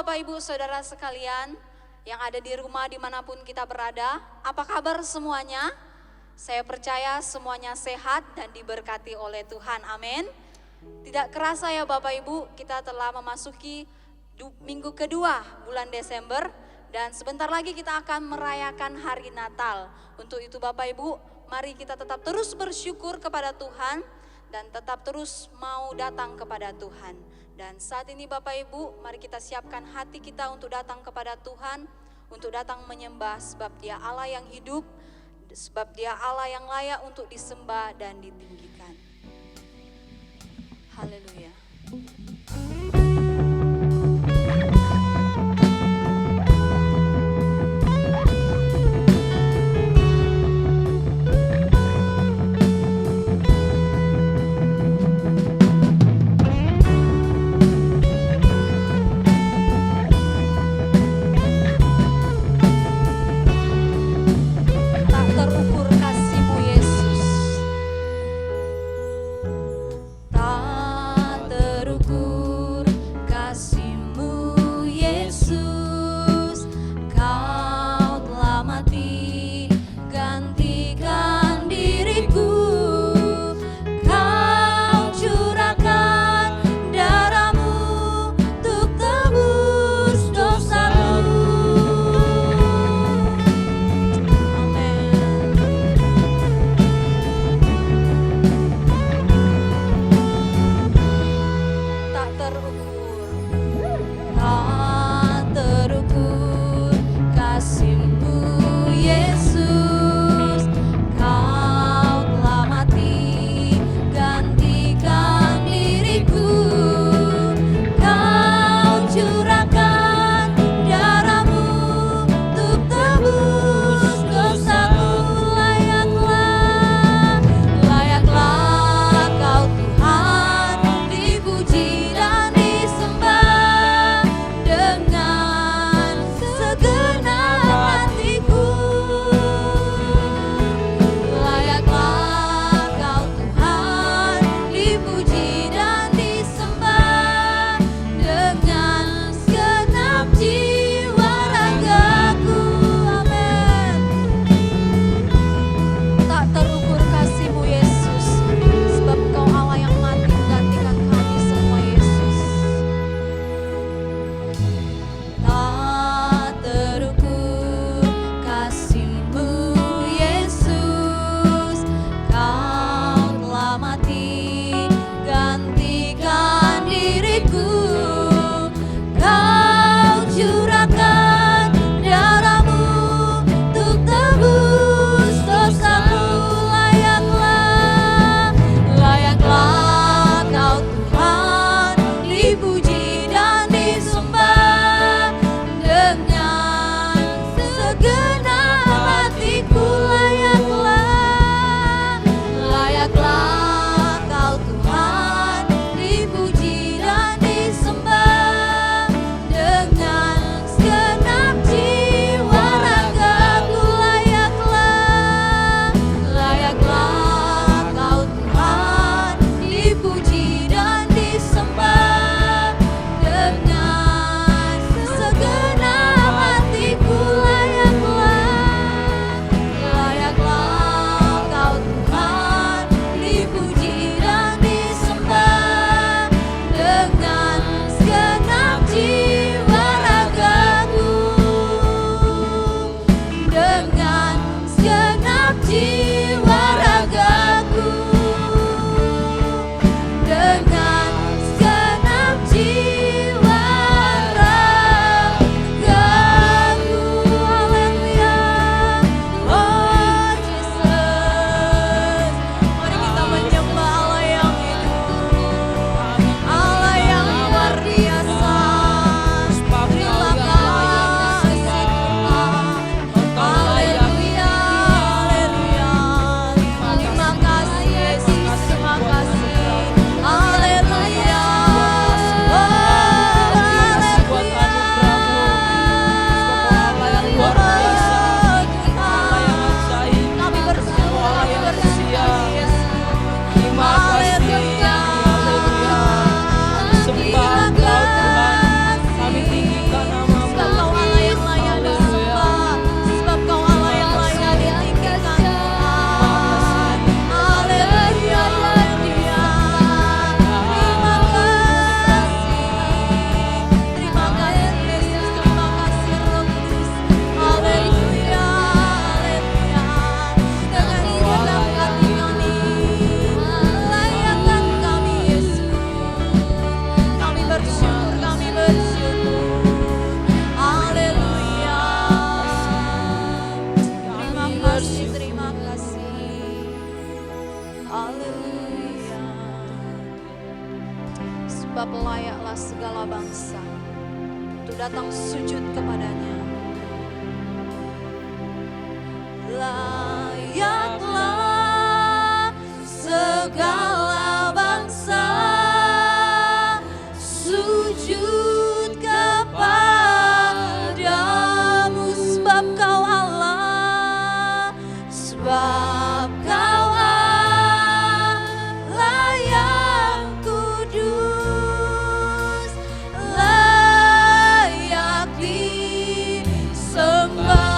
Bapak Ibu Saudara sekalian yang ada di rumah dimanapun kita berada, apa kabar semuanya? Saya percaya semuanya sehat dan diberkati oleh Tuhan, amin. Tidak kerasa ya Bapak Ibu, kita telah memasuki minggu kedua bulan Desember dan sebentar lagi kita akan merayakan hari Natal. Untuk itu Bapak Ibu, mari kita tetap terus bersyukur kepada Tuhan dan tetap terus mau datang kepada Tuhan. Dan saat ini Bapak Ibu, mari kita siapkan hati kita untuk datang kepada Tuhan, untuk datang menyembah sebab Dia Allah yang hidup, sebab Dia Allah yang layak untuk disembah dan ditinggikan. Haleluya. Tak terukur kasih-Mu Yesus. sebab layaklah segala bangsa untuk datang sujud kepadanya. Layaklah segala bangsa sujud kepadamu, sebab kau Allah, sebab kau Allah yang kudus, layak disembah.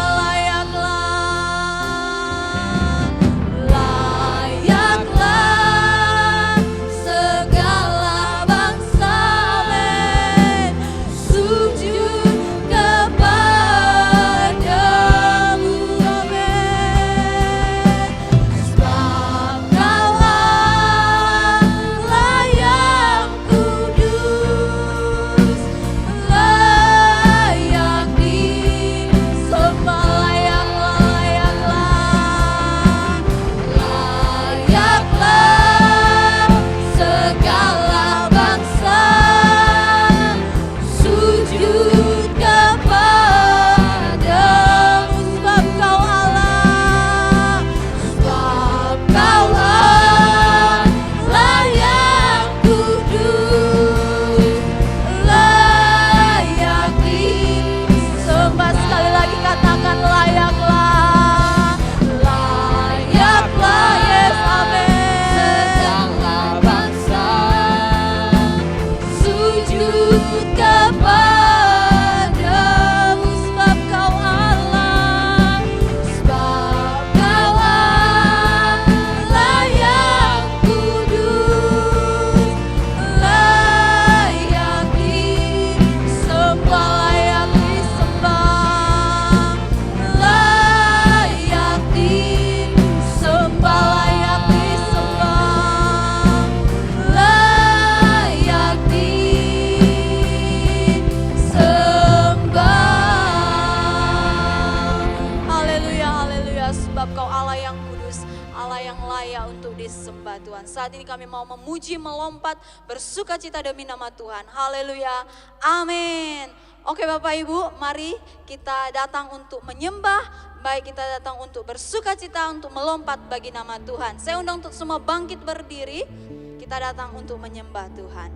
Saat ini kami mau memuji, melompat, bersukacita demi nama Tuhan. Haleluya, amin. Oke Bapak Ibu, mari kita datang untuk menyembah, baik kita datang untuk bersukacita, untuk melompat bagi nama Tuhan. Saya undang untuk semua bangkit berdiri, kita datang untuk menyembah Tuhan.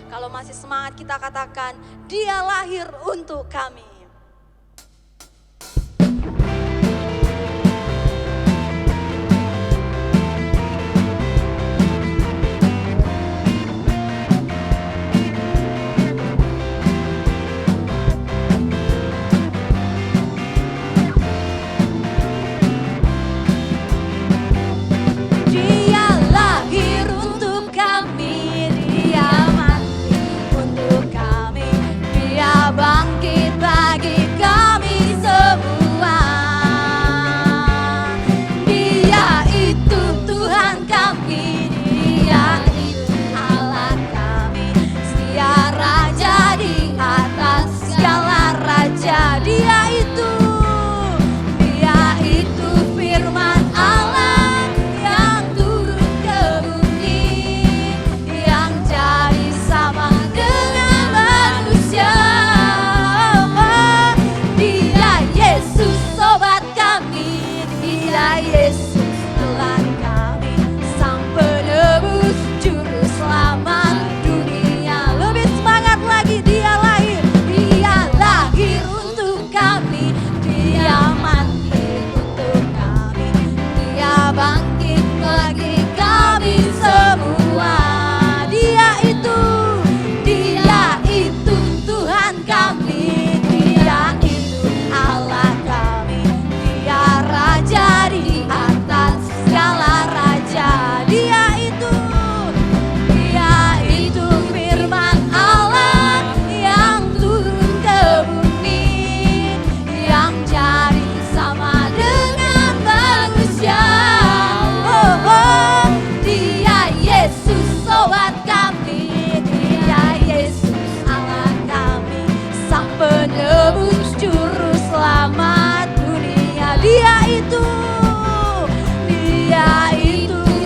Kalau masih semangat kita katakan, Dia lahir untuk kami. Bangkit bagi kami semua. Dia itu Tuhan kami, Dia itu Allah kami, Dia Raja di atas segala raja. Dia itu firman Allah yang turun ke bumi, yang jadi sama dengan manusia. Sobat kami, Dia Yesus Tuhan kami, Sang Penebus, Juru Selamat dunia. Lebih semangat lagi, Dia lahir untuk kami, Dia mati untuk kami, Dia bangkit bagi kami semua. Dia itu Tuhan kami, Dia itu Allah kami, Raja di atas segala raja. Dia itu firman Allah yang turun ke bumi, yang jadi sama dengan manusia. Dia Yesus sobat kami, Dia Yesus Allah kami, Sang Penebus, Juru Selamat dunia. Dia itu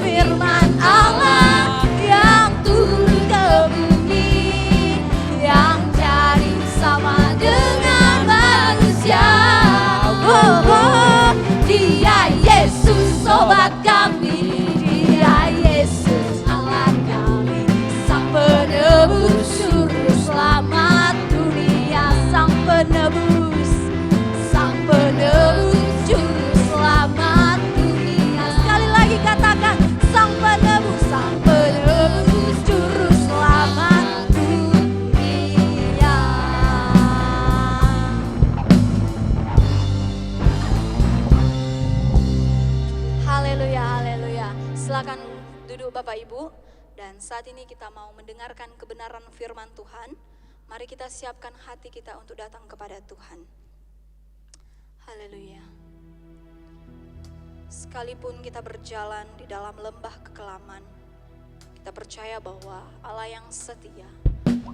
firman Allah yang turun ke bumi, yang jadi sama dengan manusia. Dia Yesus sobat kami, Dia Yesus Allah kami, Sang Penebus, Juru Selamat dunia. Sang Penebus, Juru Selamat dunia. Sekali lagi katakan, Sang Penebus, Juru Selamat dunia. Haleluya, haleluya. Silakan duduk Bapak Ibu. Dan saat ini kita mau mendengarkan kebenaran firman Tuhan. Mari kita siapkan hati kita untuk datang kepada Tuhan. Haleluya. Sekalipun kita berjalan di dalam lembah kekelaman, kita percaya bahwa Allah yang setia,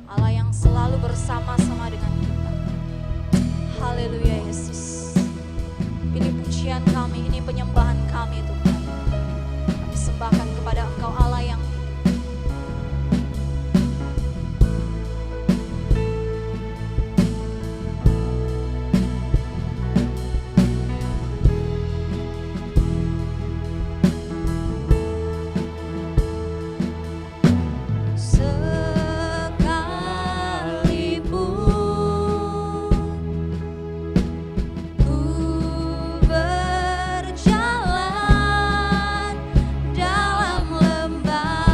Allah yang selalu bersama-sama dengan kita. Haleluya Yesus. Ini pujian kami, ini penyembahan kami Tuhan. Kami sembahkan kepada Engkau Allah yang hidup. Berjalan dalam lembah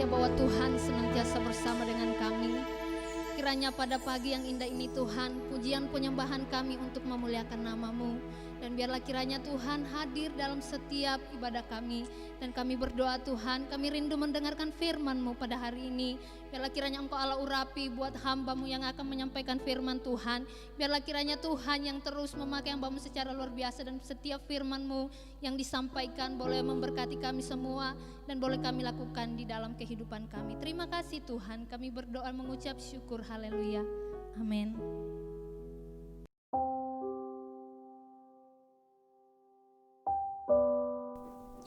percaya bahwa Tuhan senantiasa bersama dengan kami. Kiranya pada pagi yang indah ini Tuhan, pujian penyembahan kami untuk memuliakan nama-Mu. Dan biarlah kiranya Tuhan hadir dalam setiap ibadah kami. Dan kami berdoa Tuhan, kami rindu mendengarkan firman-Mu pada hari ini. Biarlah kiranya Engkau Allah urapi buat hamba-Mu yang akan menyampaikan firman Tuhan. Biarlah kiranya Tuhan yang terus memakai hamba-Mu secara luar biasa. Dan setiap firman-Mu yang disampaikan boleh memberkati kami semua. Dan boleh kami lakukan di dalam kehidupan kami. Terima kasih Tuhan, kami berdoa mengucap syukur. Haleluya. Amin.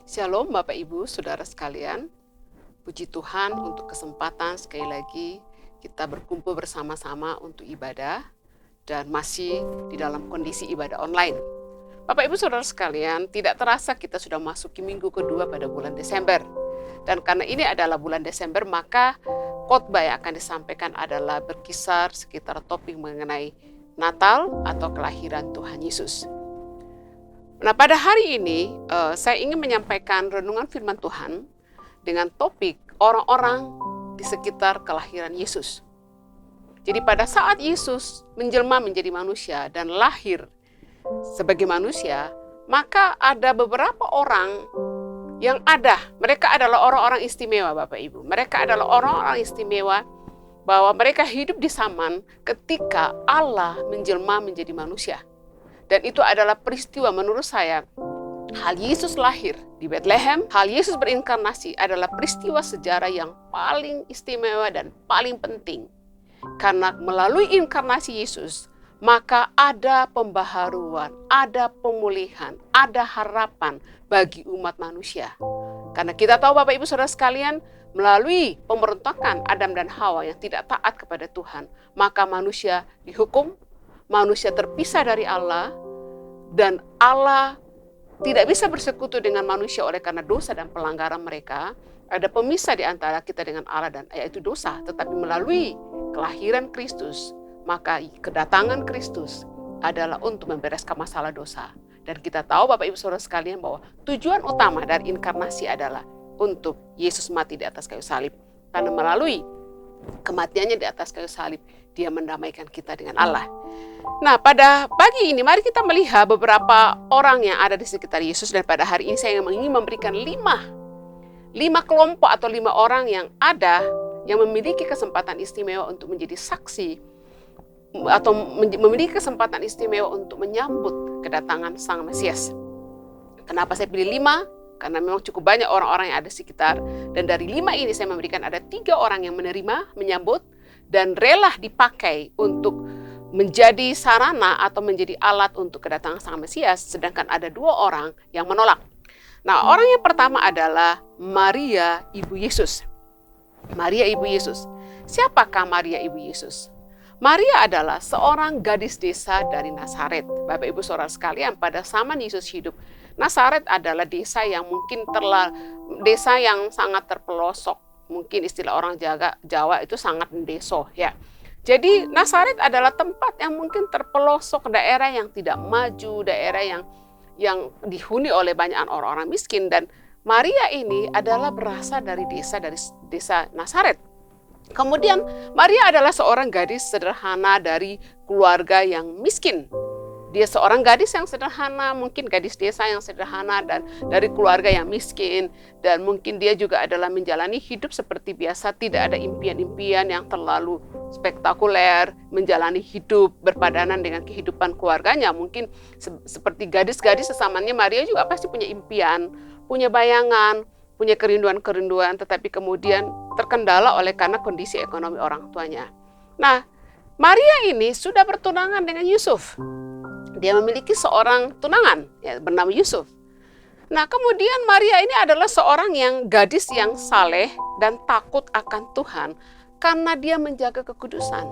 Shalom Bapak Ibu, Saudara sekalian. Puji Tuhan untuk kesempatan sekali lagi kita berkumpul bersama-sama untuk ibadah dan masih di dalam kondisi ibadah online. Bapak Ibu Saudara sekalian, tidak terasa kita sudah masuki minggu kedua pada bulan Desember. Dan karena ini adalah bulan Desember, maka khotbah yang akan disampaikan adalah berkisar sekitar topik mengenai Natal atau kelahiran Tuhan Yesus. Nah, pada hari ini saya ingin menyampaikan renungan firman Tuhan dengan topik orang-orang di sekitar kelahiran Yesus. Jadi pada saat Yesus menjelma menjadi manusia dan lahir sebagai manusia, maka ada beberapa orang yang mereka adalah orang-orang istimewa Bapak Ibu. Mereka adalah orang-orang istimewa bahwa mereka hidup di zaman ketika Allah menjelma menjadi manusia. Dan itu adalah peristiwa menurut saya, hal Yesus lahir di Bethlehem, hal Yesus berinkarnasi adalah peristiwa sejarah yang paling istimewa dan paling penting. Karena melalui inkarnasi Yesus, maka ada pembaharuan, ada pemulihan, ada harapan bagi umat manusia. Karena kita tahu Bapak Ibu Saudara sekalian, melalui pemberontakan Adam dan Hawa yang tidak taat kepada Tuhan, maka manusia dihukum, manusia terpisah dari Allah, dan Allah tidak bisa bersekutu dengan manusia oleh karena dosa dan pelanggaran mereka. Ada pemisah di antara kita dengan Allah, dan yaitu dosa. Tetapi melalui kelahiran Kristus, maka kedatangan Kristus adalah untuk membereskan masalah dosa. Dan kita tahu Bapak Ibu Saudara sekalian bahwa tujuan utama dari inkarnasi adalah untuk Yesus mati di atas kayu salib. Karena melalui kematiannya di atas kayu salib, dia mendamaikan kita dengan Allah. Nah, pada pagi ini mari kita melihat beberapa orang yang ada di sekitar Yesus. Dan pada hari ini saya ingin memberikan lima kelompok atau 5 orang yang ada, yang memiliki kesempatan istimewa untuk menjadi saksi atau memiliki kesempatan istimewa untuk menyambut kedatangan Sang Mesias. Kenapa saya pilih 5? Karena memang cukup banyak orang-orang yang ada di sekitar. Dan dari 5 ini saya memberikan ada 3 orang yang menerima, menyambut, dan rela dipakai untuk menjadi sarana atau menjadi alat untuk kedatangan Sang Mesias. Sedangkan ada 2 orang yang menolak. Nah, orang yang pertama adalah Maria Ibu Yesus. Maria Ibu Yesus. Siapakah Maria Ibu Yesus? Maria adalah seorang gadis desa dari Nazaret. Bapak Ibu Saudara sekalian, pada zaman Yesus hidup, Nazaret adalah desa yang mungkin desa yang sangat terpelosok. Mungkin istilah orang Jawa itu sangat mendeso ya. Jadi Nazaret adalah tempat yang mungkin terpelosok, daerah yang tidak maju, daerah yang dihuni oleh banyak orang-orang miskin. Dan Maria ini adalah berasal dari desa Nazaret. Kemudian Maria adalah seorang gadis sederhana dari keluarga yang miskin. Dia seorang gadis yang sederhana, mungkin gadis desa yang sederhana dan dari keluarga yang miskin. Dan mungkin dia juga adalah menjalani hidup seperti biasa, tidak ada impian-impian yang terlalu spektakuler, menjalani hidup berpadanan dengan kehidupan keluarganya. Mungkin seperti gadis-gadis sesamanya, Maria juga pasti punya impian, punya bayangan, punya kerinduan-kerinduan, tetapi kemudian terkendala oleh karena kondisi ekonomi orang tuanya. Nah, Maria ini sudah bertunangan dengan Yusuf. Dia memiliki seorang tunangan ya, bernama Yusuf. Nah, kemudian Maria ini adalah seorang gadis yang saleh dan takut akan Tuhan karena dia menjaga kekudusan.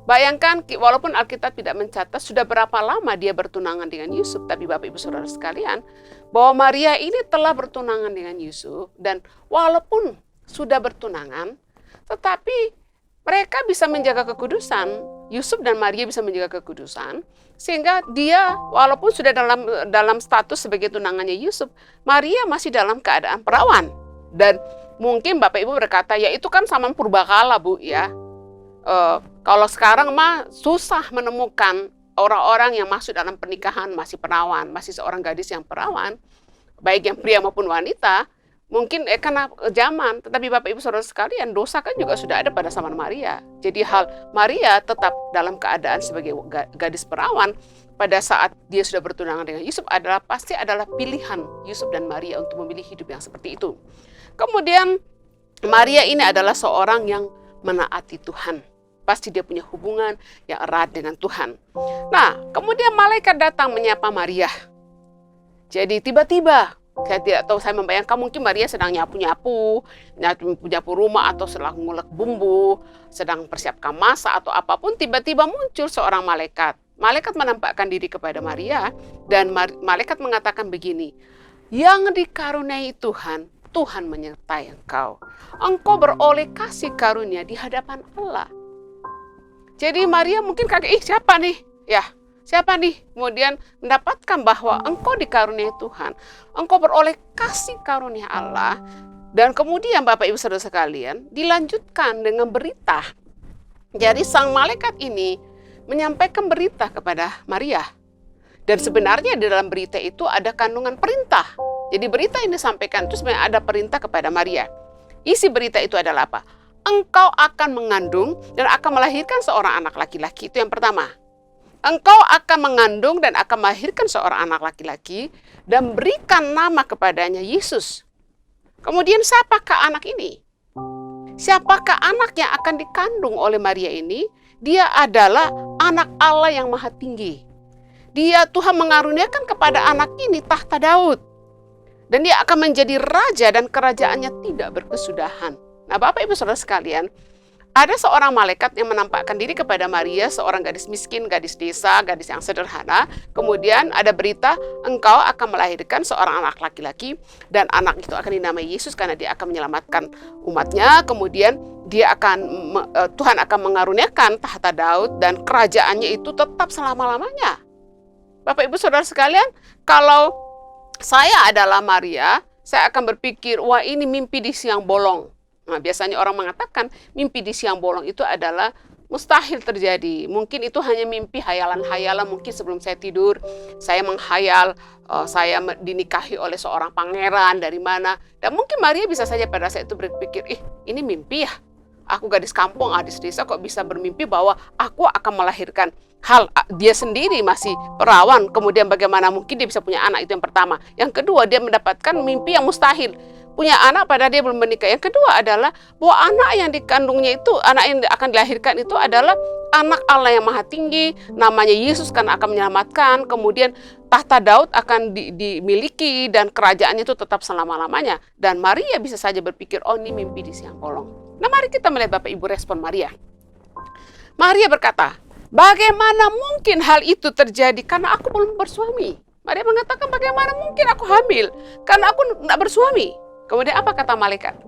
Bayangkan, walaupun Alkitab tidak mencatat sudah berapa lama dia bertunangan dengan Yusuf, tapi Bapak Ibu Saudara sekalian, bahwa Maria ini telah bertunangan dengan Yusuf, dan walaupun sudah bertunangan, tetapi mereka bisa menjaga kekudusan. Yusuf dan Maria bisa menjaga kekudusan, sehingga dia walaupun sudah dalam status sebagai tunangannya Yusuf, Maria masih dalam keadaan perawan. Dan Mungkin Bapak Ibu berkata, ya itu kan zaman purbakala Bu ya. Kalau sekarang mah susah menemukan orang-orang yang masuk dalam pernikahan masih perawan, masih seorang gadis yang perawan, baik yang pria maupun wanita. Mungkin karena zaman, tetapi Bapak Ibu Saudara sekalian, dosa kan juga sudah ada pada zaman Maria. Jadi Maria tetap dalam keadaan sebagai gadis perawan pada saat dia sudah bertunangan dengan Yusuf pasti adalah pilihan Yusuf dan Maria untuk memilih hidup yang seperti itu. Kemudian Maria ini adalah seorang yang menaati Tuhan. Pasti dia punya hubungan yang erat dengan Tuhan. Nah, kemudian malaikat datang menyapa Maria. Jadi tiba-tiba, saya tidak tahu, saya membayangkan mungkin Maria sedang nyapu rumah atau sedang ngulek bumbu, sedang persiapkan masak atau apapun, tiba-tiba muncul seorang malaikat. Malaikat menampakkan diri kepada Maria dan malaikat mengatakan begini, yang dikaruniai Tuhan, Tuhan menyertai engkau. Engkau beroleh kasih karunia di hadapan Allah. Jadi Maria mungkin kaget, siapa nih? Ya, siapa nih? Kemudian mendapatkan bahwa engkau dikaruniai Tuhan. Engkau beroleh kasih karunia Allah. Dan kemudian Bapak Ibu Saudara sekalian, dilanjutkan dengan berita. Jadi sang malaikat ini menyampaikan berita kepada Maria. Dan sebenarnya di dalam berita itu ada kandungan perintah. Jadi berita yang disampaikan itu sebenarnya ada perintah kepada Maria. Isi berita itu adalah apa? Engkau akan mengandung dan akan melahirkan seorang anak laki-laki. Itu yang pertama. Engkau akan mengandung dan akan melahirkan seorang anak laki-laki dan berikan nama kepadanya Yesus. Kemudian siapakah anak ini? Siapakah anak yang akan dikandung oleh Maria ini? Dia adalah anak Allah yang Maha Tinggi. Tuhan mengaruniakan kepada anak ini tahta Daud. Dan dia akan menjadi raja dan kerajaannya tidak berkesudahan. Nah, Bapak Ibu Saudara sekalian, ada seorang malaikat yang menampakkan diri kepada Maria, seorang gadis miskin, gadis desa, gadis yang sederhana. Kemudian ada berita, engkau akan melahirkan seorang anak laki-laki dan anak itu akan dinamai Yesus karena dia akan menyelamatkan umatnya. Kemudian Tuhan akan mengaruniakan tahta Daud dan kerajaannya itu tetap selama-lamanya. Bapak Ibu Saudara sekalian, kalau saya adalah Maria, saya akan berpikir, wah ini mimpi di siang bolong. Nah, biasanya orang mengatakan mimpi di siang bolong itu adalah mustahil terjadi. Mungkin itu hanya mimpi hayalan-hayalan. Mungkin sebelum saya tidur, saya menghayal saya dinikahi oleh seorang pangeran dari mana. Dan mungkin Maria bisa saja pada saat itu berpikir, ini mimpi ya. Aku gadis kampung, gadis desa kok bisa bermimpi bahwa aku akan melahirkan. Dia sendiri masih perawan. Kemudian bagaimana mungkin dia bisa punya anak, itu yang pertama. Yang kedua, dia mendapatkan mimpi yang mustahil. Punya anak padahal dia belum menikah. Yang kedua adalah bahwa anak yang dikandungnya itu, anak yang akan dilahirkan itu adalah anak Allah yang Maha Tinggi, namanya Yesus karena akan menyelamatkan. Kemudian tahta Daud akan dimiliki dan kerajaannya itu tetap selama-lamanya. Dan Maria bisa saja berpikir, oh ini mimpi di siang bolong. Nah, mari kita melihat Bapak Ibu respon Maria. Maria berkata, bagaimana mungkin hal itu terjadi karena aku belum bersuami? Maria mengatakan, bagaimana mungkin aku hamil karena aku tidak bersuami? Kemudian apa kata malaikat?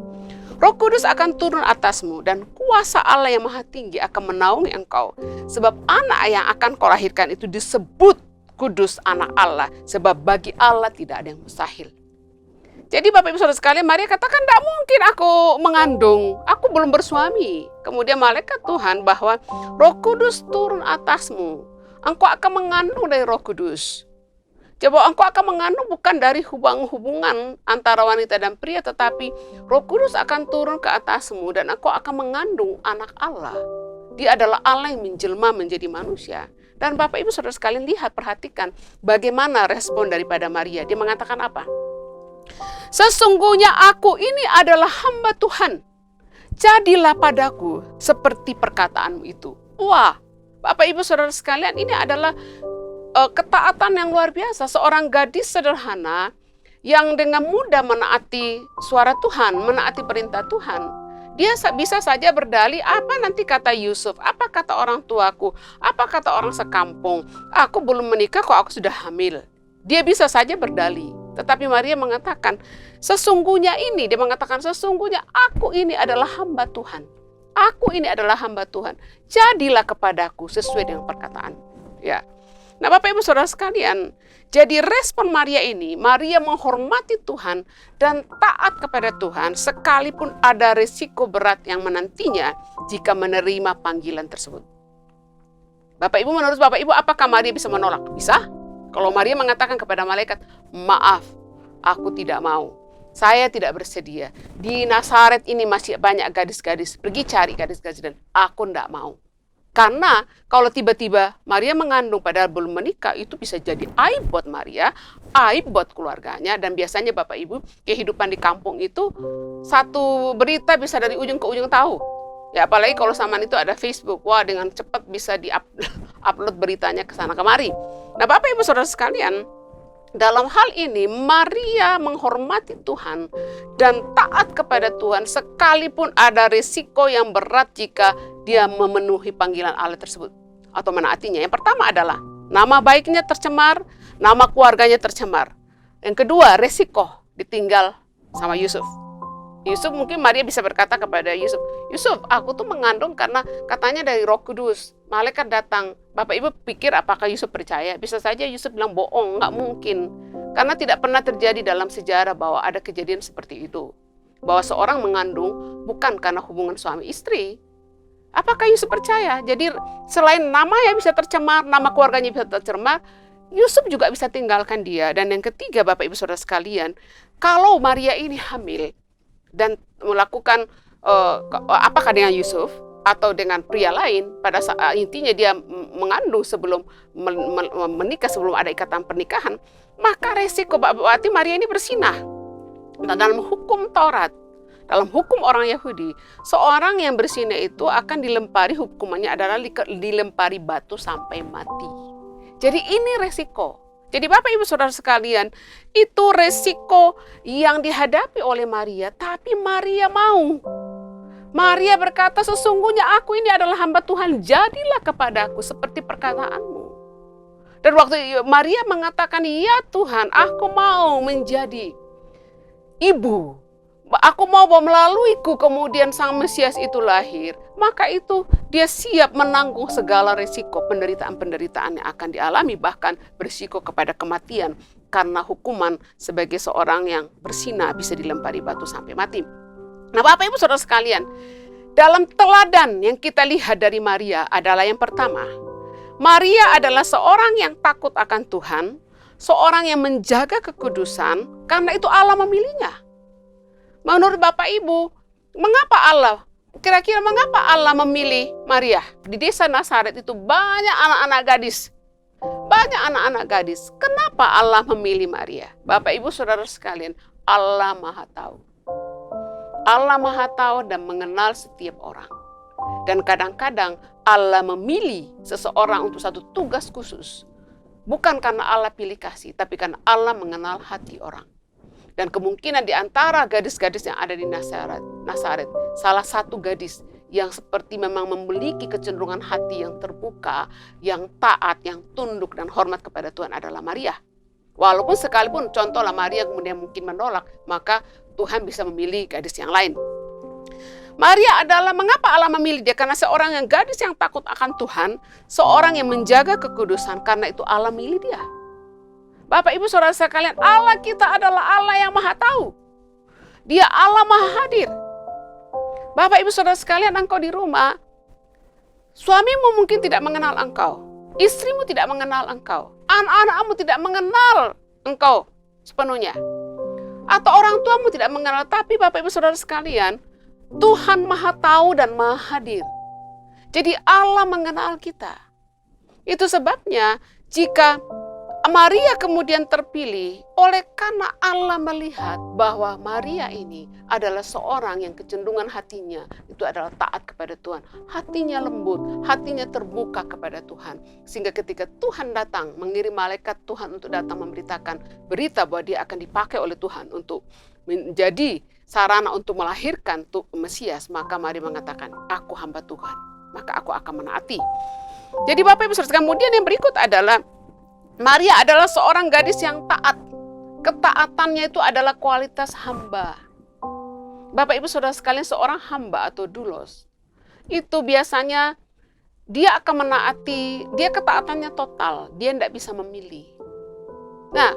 Roh Kudus akan turun atasmu dan kuasa Allah yang Maha Tinggi akan menaungi engkau. Sebab anak yang akan kau lahirkan itu disebut kudus anak Allah. Sebab bagi Allah tidak ada yang mustahil. Jadi Bapak Ibu Saudara sekalian, Maria katakan, tidak mungkin aku mengandung. Aku belum bersuami. Kemudian malaikat Tuhan bahwa Roh Kudus turun atasmu. Engkau akan mengandung dari Roh Kudus. Coba engkau akan mengandung bukan dari hubungan antara wanita dan pria, tetapi Roh Kudus akan turun ke atasmu dan engkau akan mengandung anak Allah. Dia adalah Allah yang menjelma menjadi manusia. Dan Bapak Ibu Saudara sekalian lihat, perhatikan bagaimana respon daripada Maria. Dia mengatakan apa? Sesungguhnya aku ini adalah hamba Tuhan. Jadilah padaku seperti perkataanmu itu. Wah, Bapak Ibu Saudara sekalian, ini adalah ketaatan yang luar biasa. Seorang gadis sederhana yang dengan mudah menaati suara Tuhan, menaati perintah Tuhan. Dia bisa saja berdalih, apa nanti kata Yusuf, apa kata orang tuaku, apa kata orang sekampung. Aku belum menikah kok aku sudah hamil. Dia bisa saja berdalih. Tetapi Maria mengatakan, sesungguhnya aku ini adalah hamba Tuhan. Aku ini adalah hamba Tuhan. Jadilah kepadaku sesuai dengan perkataan. Ya. Nah, Bapak Ibu Saudara sekalian, jadi respon Maria ini, Maria menghormati Tuhan dan taat kepada Tuhan sekalipun ada risiko berat yang menantinya jika menerima panggilan tersebut. Bapak Ibu, menurut Bapak Ibu, apakah Maria bisa menolak? Bisa. Kalau Maria mengatakan kepada malaikat, maaf, aku tidak mau. Saya tidak bersedia. Di Nazaret ini masih banyak gadis-gadis. Pergi cari gadis-gadis dan aku tidak mau. Karena kalau tiba-tiba Maria mengandung padahal belum menikah, itu bisa jadi aib buat Maria, aib buat keluarganya. Dan biasanya Bapak Ibu, kehidupan di kampung itu satu berita bisa dari ujung ke ujung tahu. Ya apalagi kalau zaman itu ada Facebook, wah dengan cepat bisa di-upload beritanya ke sana kemari. Nah Bapak Ibu Saudara sekalian, dalam hal ini Maria menghormati Tuhan dan taat kepada Tuhan sekalipun ada risiko yang berat jika dia memenuhi panggilan Allah tersebut atau menaatinya. Yang pertama adalah nama baiknya tercemar, nama keluarganya tercemar. Yang kedua, risiko ditinggal sama Yusuf. Yusuf mungkin Maria bisa berkata kepada Yusuf, Yusuf, aku tuh mengandung karena katanya dari Roh Kudus. Malaikat datang. Bapak Ibu pikir apakah Yusuf percaya? Bisa saja Yusuf bilang bohong, nggak mungkin. Karena tidak pernah terjadi dalam sejarah bahwa ada kejadian seperti itu. Bahwa seorang mengandung bukan karena hubungan suami istri. Apakah Yusuf percaya? Jadi selain nama yang bisa tercemar, nama keluarganya bisa tercemar, Yusuf juga bisa tinggalkan dia. Dan yang ketiga Bapak Ibu Saudara sekalian, kalau Maria ini hamil dan melakukan apakah dengan Yusuf atau dengan pria lain, pada saat intinya dia mengandung sebelum menikah, sebelum ada ikatan pernikahan, maka resiko berarti Maria ini bersinah. Dan dalam hukum Taurat, dalam hukum orang Yahudi, seorang yang bersinah itu akan dilempari, hukumannya adalah dilempari batu sampai mati. Jadi ini resiko. Jadi Bapak Ibu Saudara sekalian, itu resiko yang dihadapi oleh Maria, tapi Maria mau. Maria berkata, sesungguhnya aku ini adalah hamba Tuhan, jadilah kepadaku seperti perkataanmu. Dan waktu Maria mengatakan, ya Tuhan, aku mau menjadi ibu. Aku mau melaluiku kemudian Sang Mesias itu lahir. Maka itu dia siap menanggung segala risiko penderitaan-penderitaan yang akan dialami. Bahkan berisiko kepada kematian. Karena hukuman sebagai seorang yang bersinah bisa dilempari batu sampai mati. Nah Bapak Ibu Saudara sekalian, dalam teladan yang kita lihat dari Maria adalah yang pertama. Maria adalah seorang yang takut akan Tuhan. Seorang yang menjaga kekudusan. Karena itu Allah memilihnya. Menurut Bapak Ibu, kira-kira mengapa Allah memilih Maria? Di desa Nazaret itu banyak anak-anak gadis. Banyak anak-anak gadis. Kenapa Allah memilih Maria? Bapak Ibu Saudara sekalian, Allah Maha Tahu. Allah Maha Tahu dan mengenal setiap orang. Dan kadang-kadang Allah memilih seseorang untuk satu tugas khusus. Bukan karena Allah pilih kasih, tapi karena Allah mengenal hati orang. Dan kemungkinan di antara gadis-gadis yang ada di Nazaret, salah satu gadis yang seperti memang memiliki kecenderungan hati yang terbuka, yang taat, yang tunduk dan hormat kepada Tuhan adalah Maria. Walaupun sekalipun contohlah Maria kemudian mungkin menolak, maka Tuhan bisa memilih gadis yang lain. Maria adalah mengapa Allah memilih dia? Karena seorang yang gadis yang takut akan Tuhan, seorang yang menjaga kekudusan, karena itu Allah milih dia. Bapak Ibu Saudara sekalian, Allah kita adalah Allah yang Maha Tahu. Dia Allah Maha Hadir. Bapak Ibu Saudara sekalian, engkau di rumah, suamimu mungkin tidak mengenal engkau, istrimu tidak mengenal engkau, anak-anakmu tidak mengenal engkau sepenuhnya, atau orang tuamu tidak mengenal. Tapi Bapak Ibu Saudara sekalian, Tuhan Maha Tahu dan Maha Hadir. Jadi Allah mengenal kita. Itu sebabnya jika Maria kemudian terpilih oleh karena Allah melihat bahwa Maria ini adalah seorang yang kecenderungan hatinya itu adalah taat kepada Tuhan. Hatinya lembut, hatinya terbuka kepada Tuhan. Sehingga ketika Tuhan datang, mengirim malaikat Tuhan untuk datang memberitakan berita bahwa dia akan dipakai oleh Tuhan untuk menjadi sarana untuk melahirkan Mesias, maka Maria mengatakan, aku hamba Tuhan, maka aku akan menaati. Jadi Bapak Ibu Saudara, kemudian yang berikut adalah Maria adalah seorang gadis yang taat. Ketaatannya itu adalah kualitas hamba. Bapak Ibu Saudara sekalian, seorang hamba atau doulos itu biasanya dia akan menaati, dia ketaatannya total, dia tidak bisa memilih. Nah,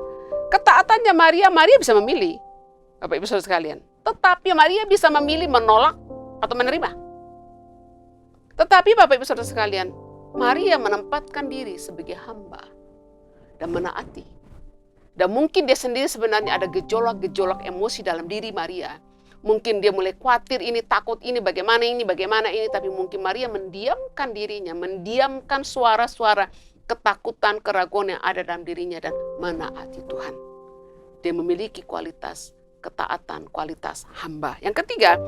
ketaatannya Maria bisa memilih, Bapak Ibu Saudara sekalian. Tetapi Maria bisa memilih menolak atau menerima. Tetapi Bapak Ibu Saudara sekalian, Maria menempatkan diri sebagai hamba dan menaati. Dan mungkin dia sendiri sebenarnya ada gejolak-gejolak emosi dalam diri Maria. Mungkin dia mulai khawatir, ini takut, ini, bagaimana ini. Tapi mungkin Maria mendiamkan dirinya, mendiamkan suara-suara ketakutan, keraguan yang ada dalam dirinya dan menaati Tuhan. Dia memiliki kualitas ketaatan, kualitas hamba. Yang ketiga,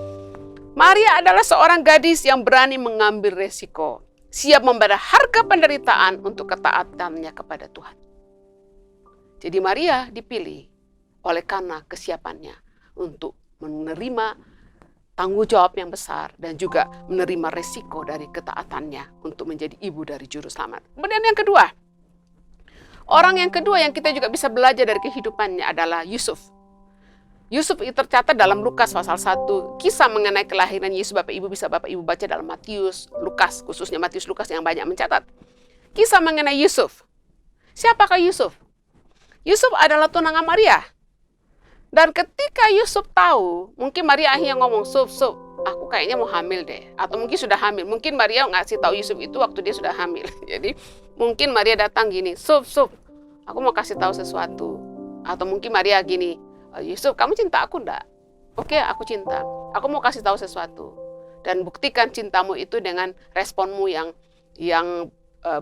Maria adalah seorang gadis yang berani mengambil resiko, siap membayar harga penderitaan untuk ketaatannya kepada Tuhan. Jadi Maria dipilih oleh karena kesiapannya untuk menerima tanggung jawab yang besar dan juga menerima resiko dari ketaatannya untuk menjadi ibu dari juru selamat. Kemudian yang kedua, orang yang kedua yang kita juga bisa belajar dari kehidupannya adalah Yusuf. Yusuf itu tercatat dalam Lukas pasal 1, kisah mengenai kelahiran Yesus. Bapak Ibu bisa Bapak Ibu baca dalam Matius, Lukas, khususnya Matius Lukas yang banyak mencatat. Kisah mengenai Yusuf. Siapakah Yusuf? Yusuf adalah tunangan Maria. Dan ketika Yusuf tahu, mungkin Maria akhirnya ngomong, Suf, aku kayaknya mau hamil deh. Atau mungkin sudah hamil. Mungkin Maria ngasih tahu Yusuf itu waktu dia sudah hamil. Jadi mungkin Maria datang gini, Suf, aku mau kasih tahu sesuatu. Atau mungkin Maria gini, Yusuf, kamu cinta aku enggak? Oke, aku cinta. Aku mau kasih tahu sesuatu. Dan buktikan cintamu itu dengan responmu yang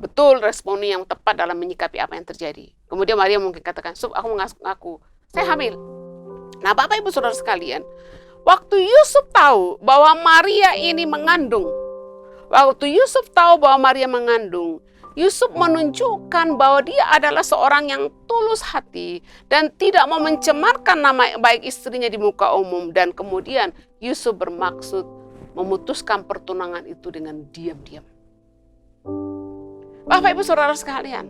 betul, responmu yang tepat dalam menyikapi apa yang terjadi. Kemudian Maria mungkin katakan, Suf, aku mau ngaku, saya hamil. Nah, Bapak Ibu Saudara sekalian, waktu Yusuf tahu bahwa Maria ini mengandung, Yusuf menunjukkan bahwa dia adalah seorang yang tulus hati dan tidak mau mencemarkan nama baik istrinya di muka umum. Dan kemudian Yusuf bermaksud memutuskan pertunangan itu dengan diam-diam. Bapak Ibu Saudara sekalian,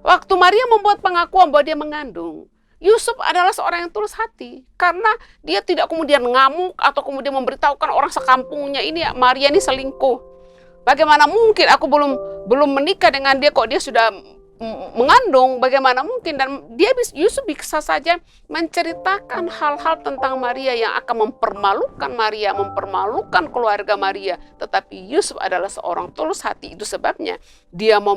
waktu Maria membuat pengakuan bahwa dia mengandung, Yusuf adalah seorang yang tulus hati karena dia tidak kemudian ngamuk atau kemudian memberitahukan orang sekampungnya ini Maria ini selingkuh. Bagaimana mungkin aku belum menikah dengan dia kok dia sudah mengandung? Bagaimana mungkin? Dan Yusuf bisa saja menceritakan hal-hal tentang Maria yang akan mempermalukan Maria, mempermalukan keluarga Maria. Tetapi Yusuf adalah seorang tulus hati, itu sebabnya dia mau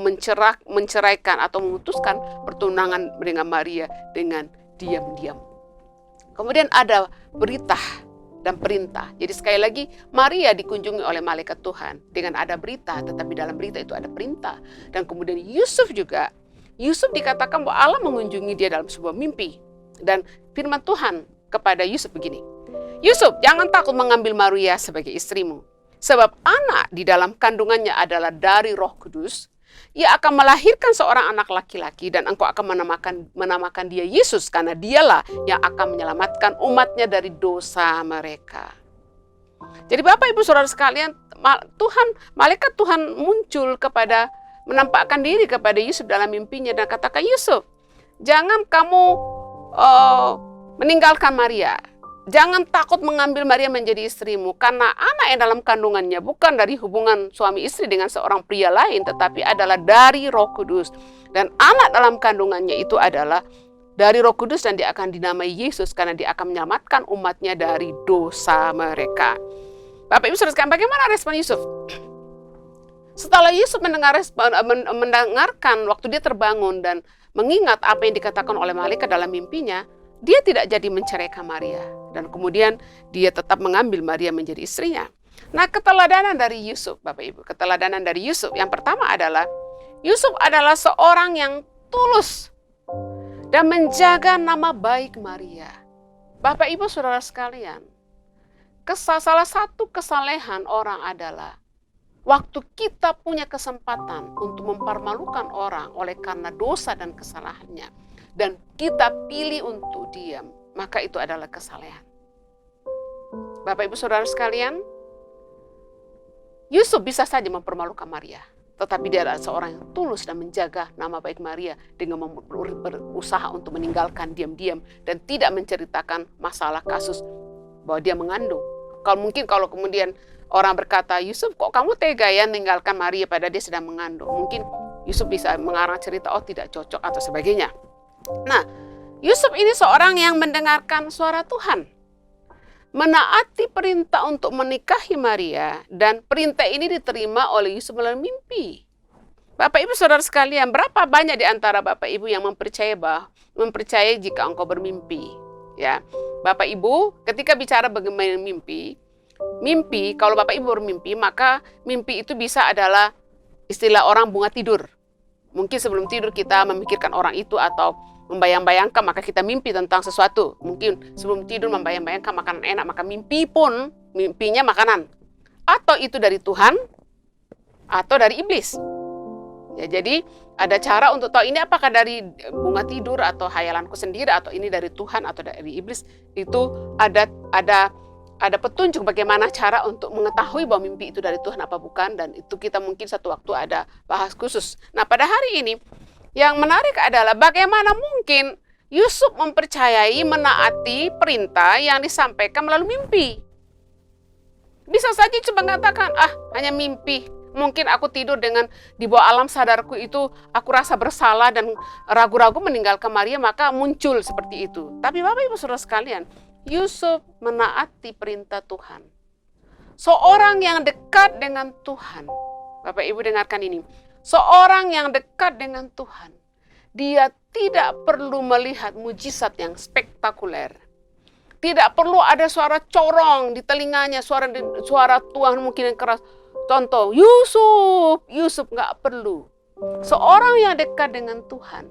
menceraikan atau memutuskan pertunangan dengan Maria dengan diam-diam. Kemudian ada berita dan perintah. Jadi sekali lagi Maria dikunjungi oleh malaikat Tuhan dengan ada berita, tetapi dalam berita itu ada perintah. Dan kemudian Yusuf dikatakan bahwa Allah mengunjungi dia dalam sebuah mimpi. Dan firman Tuhan kepada Yusuf begini, Yusuf, jangan takut mengambil Maria sebagai istrimu. Sebab anak di dalam kandungannya adalah dari Roh Kudus. Ia akan melahirkan seorang anak laki-laki dan engkau akan menamakan dia Yesus karena dialah yang akan menyelamatkan umatnya dari dosa mereka. Jadi Bapak Ibu Saudara sekalian, malaikat Tuhan menampakkan diri kepada Yusuf dalam mimpinya dan katakan, Yusuf, jangan kamu meninggalkan Maria. Jangan takut mengambil Maria menjadi istrimu, karena anak yang dalam kandungannya bukan dari hubungan suami istri dengan seorang pria lain, tetapi adalah dari Roh Kudus. Dan anak dalam kandungannya itu adalah dari Roh Kudus dan dia akan dinamai Yesus karena dia akan menyelamatkan umatnya dari dosa mereka. Bapak Ibu Saudara sekalian, bagaimana respon Yusuf? Setelah Yusuf mendengarkan waktu dia terbangun dan mengingat apa yang dikatakan oleh malaikat dalam mimpinya, dia tidak jadi menceraikan Maria. Dan kemudian dia tetap mengambil Maria menjadi istrinya. Nah, keteladanan dari Yusuf, Bapak Ibu. Keteladanan dari Yusuf yang pertama adalah, Yusuf adalah seorang yang tulus dan menjaga nama baik Maria. Bapak Ibu Saudara sekalian, salah satu kesalehan orang adalah waktu kita punya kesempatan untuk mempermalukan orang oleh karena dosa dan kesalahannya, dan kita pilih untuk diam, maka itu adalah kesalehan. Bapak Ibu Saudara sekalian, Yusuf bisa saja mempermalukan Maria, tetapi dia adalah seorang yang tulus dan menjaga nama baik Maria dengan berusaha untuk meninggalkan diam-diam dan tidak menceritakan masalah kasus bahwa dia mengandung. Kalau kemudian orang berkata, Yusuf kok kamu tega ya meninggalkan Maria pada dia sedang mengandung. Mungkin Yusuf bisa mengarang cerita, oh tidak cocok atau sebagainya. Nah, Yusuf ini seorang yang mendengarkan suara Tuhan, menaati perintah untuk menikahi Maria, dan perintah ini diterima oleh Yusuf melalui mimpi. Bapak Ibu Saudara sekalian, berapa banyak di antara Bapak Ibu yang mempercayai jika engkau bermimpi? Ya, Bapak Ibu, ketika bicara bagaimana mimpi, kalau Bapak Ibu bermimpi, maka mimpi itu bisa adalah istilah orang bunga tidur. Mungkin sebelum tidur kita memikirkan orang itu atau membayang-bayangkan, maka kita mimpi tentang sesuatu. Mungkin sebelum tidur membayang-bayangkan makanan enak, maka mimpinya makanan. Atau itu dari Tuhan, atau dari iblis. Ya, jadi ada cara untuk tahu ini apakah dari bunga tidur atau hayalanku sendiri, atau ini dari Tuhan atau dari iblis. Itu ada petunjuk bagaimana cara untuk mengetahui bahwa mimpi itu dari Tuhan apa bukan, dan itu kita mungkin satu waktu ada bahas khusus. Nah, pada hari ini yang menarik adalah bagaimana mungkin Yusuf mempercayai, menaati perintah yang disampaikan melalui mimpi. Bisa saja cuma mengatakan, hanya mimpi. Mungkin aku tidur dengan di bawah alam sadarku itu, aku rasa bersalah dan ragu-ragu meninggalkan Maria, maka muncul seperti itu. Tapi Bapak Ibu Saudara sekalian, Yusuf menaati perintah Tuhan. Seorang yang dekat dengan Tuhan, Bapak Ibu dengarkan ini, seorang yang dekat dengan Tuhan, dia tidak perlu melihat mujizat yang spektakuler. Tidak perlu ada suara corong di telinganya, suara Tuhan mungkin yang keras. Contoh, Yusuf nggak perlu. Seorang yang dekat dengan Tuhan,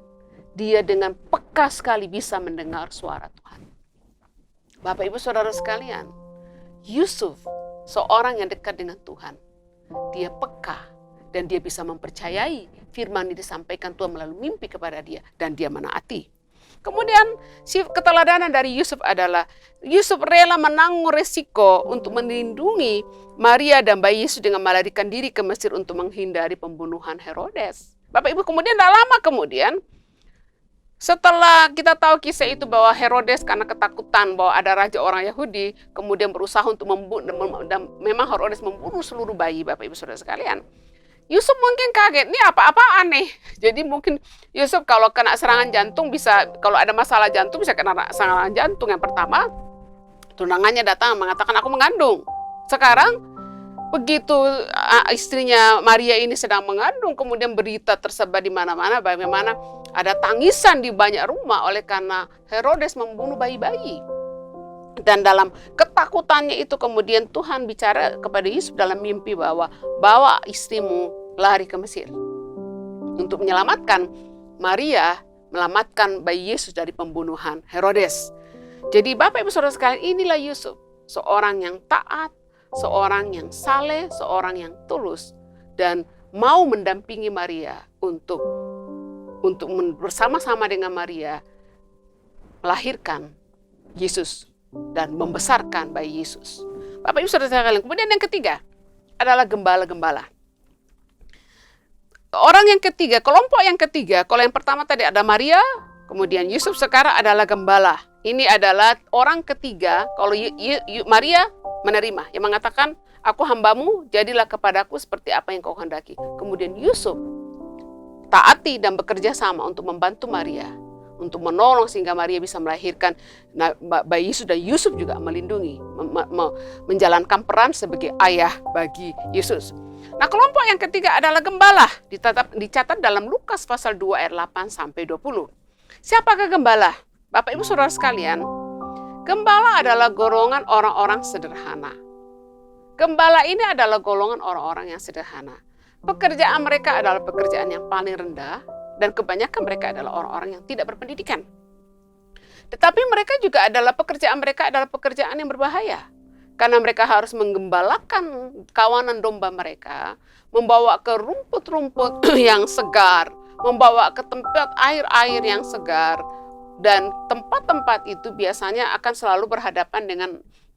dia dengan peka sekali bisa mendengar suara Tuhan. Bapak Ibu Saudara sekalian, Yusuf, seorang yang dekat dengan Tuhan, dia peka dan dia bisa mempercayai firman yang disampaikan Tuhan melalui mimpi kepada dia, dan dia menaati. Kemudian keteladanan dari Yusuf adalah Yusuf rela menanggung resiko untuk melindungi Maria dan bayi Yesus dengan melarikan diri ke Mesir untuk menghindari pembunuhan Herodes. Bapak Ibu, kemudian tidak lama kemudian, setelah kita tahu kisah itu bahwa Herodes karena ketakutan bahwa ada raja orang Yahudi, kemudian berusaha untuk membunuh, dan memang Herodes membunuh seluruh bayi, Bapak Ibu Saudara sekalian. Yusuf mungkin kaget, ini apa-apaan nih? Jadi mungkin Yusuf kalau kena serangan jantung bisa, kalau ada masalah jantung bisa kena serangan jantung. Yang pertama, tunangannya datang mengatakan aku mengandung. Sekarang begitu istrinya Maria ini sedang mengandung, kemudian berita tersebar di mana-mana bagaimana ada tangisan di banyak rumah oleh karena Herodes membunuh bayi-bayi. Dan dalam ketakutannya itu kemudian Tuhan bicara kepada Yusuf dalam mimpi bahwa bawa istrimu lari ke Mesir untuk menyelamatkan Maria, menyelamatkan bayi Yesus dari pembunuhan Herodes. Jadi Bapak Ibu Saudara sekalian, inilah Yusuf, seorang yang taat, seorang yang saleh, seorang yang tulus, dan mau mendampingi Maria untuk bersama-sama dengan Maria melahirkan Yesus dan membesarkan bayi Yesus. Bapak Ibu Saudara sekalian, kemudian yang ketiga adalah gembala-gembala. Orang yang ketiga, kelompok yang ketiga, kalau yang pertama tadi ada Maria, kemudian Yusuf, sekarang adalah gembala. Ini adalah orang ketiga, kalau Maria menerima, yang mengatakan, aku hambamu, jadilah kepadaku seperti apa yang kau kehendaki. Kemudian Yusuf taati dan bekerja sama untuk membantu Maria, untuk menolong sehingga Maria bisa melahirkan bayi Yesus, dan Yusuf juga melindungi, menjalankan peran sebagai ayah bagi Yesus. Nah, kelompok yang ketiga adalah gembala, dicatat dalam Lukas pasal 2 ayat 8 sampai 20. Siapakah gembala? Bapak Ibu Saudara sekalian, gembala adalah golongan orang-orang sederhana. Gembala ini adalah golongan orang-orang yang sederhana. Pekerjaan mereka adalah pekerjaan yang paling rendah, dan kebanyakan mereka adalah orang-orang yang tidak berpendidikan. Tetapi pekerjaan mereka adalah pekerjaan yang berbahaya. Karena mereka harus menggembalakan kawanan domba mereka, membawa ke rumput-rumput yang segar, membawa ke tempat air-air yang segar, dan tempat-tempat itu biasanya akan selalu berhadapan dengan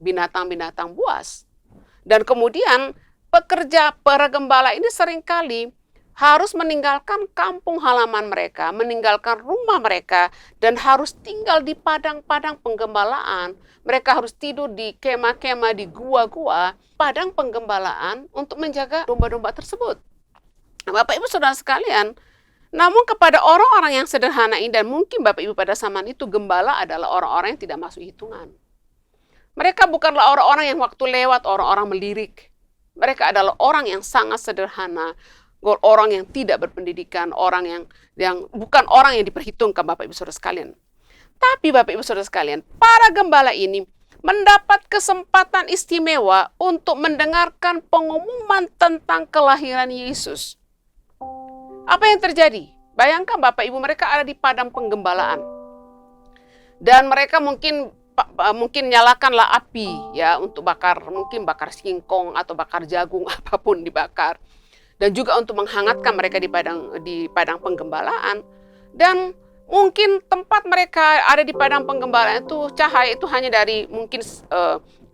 binatang-binatang buas. Dan kemudian para gembala ini seringkali harus meninggalkan kampung halaman mereka, meninggalkan rumah mereka, dan harus tinggal di padang-padang penggembalaan. Mereka harus tidur di kemah-kemah, di gua-gua, padang penggembalaan untuk menjaga domba-domba tersebut. Bapak Ibu Saudara sekalian, namun kepada orang-orang yang sederhana ini, dan mungkin Bapak Ibu pada zaman itu, gembala adalah orang-orang yang tidak masuk hitungan. Mereka bukanlah orang-orang yang waktu lewat, orang-orang melirik. Mereka adalah orang yang sangat sederhana, orang yang tidak berpendidikan, orang yang bukan orang yang diperhitungkan Bapak Ibu Saudara sekalian. Tapi Bapak Ibu Saudara sekalian, para gembala ini mendapat kesempatan istimewa untuk mendengarkan pengumuman tentang kelahiran Yesus. Apa yang terjadi? Bayangkan Bapak Ibu, mereka ada di padang penggembalaan. Dan mereka mungkin nyalakanlah api ya untuk mungkin bakar singkong atau bakar jagung, apapun dibakar. Dan juga untuk menghangatkan mereka di padang penggembalaan. Dan mungkin tempat mereka ada di padang penggembalaan itu, cahaya itu hanya dari mungkin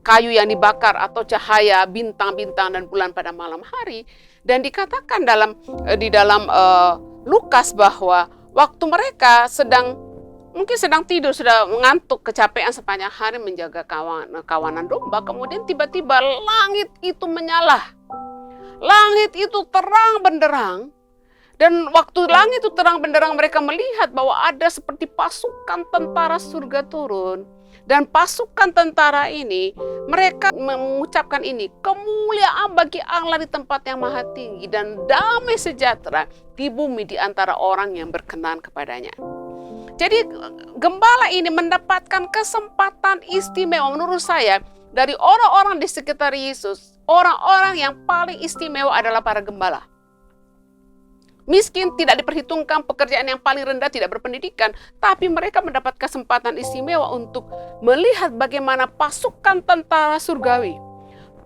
kayu yang dibakar atau cahaya bintang-bintang dan bulan pada malam hari. Dan dikatakan di dalam Lukas bahwa waktu mereka mungkin sedang tidur, sudah mengantuk, kecapean sepanjang hari menjaga kawanan domba, kemudian tiba-tiba langit itu menyala. Langit itu terang benderang, dan waktu langit itu terang benderang mereka melihat bahwa ada seperti pasukan tentara surga turun. Dan pasukan tentara ini, mereka mengucapkan ini, kemuliaan bagi Allah di tempat yang maha tinggi dan damai sejahtera di bumi di antara orang yang berkenan kepadanya. Jadi gembala ini mendapatkan kesempatan istimewa menurut saya dari orang-orang di sekitar Yesus. Orang-orang yang paling istimewa adalah para gembala. Miskin, tidak diperhitungkan, pekerjaan yang paling rendah, tidak berpendidikan. Tapi mereka mendapat kesempatan istimewa untuk melihat bagaimana pasukan tentara surgawi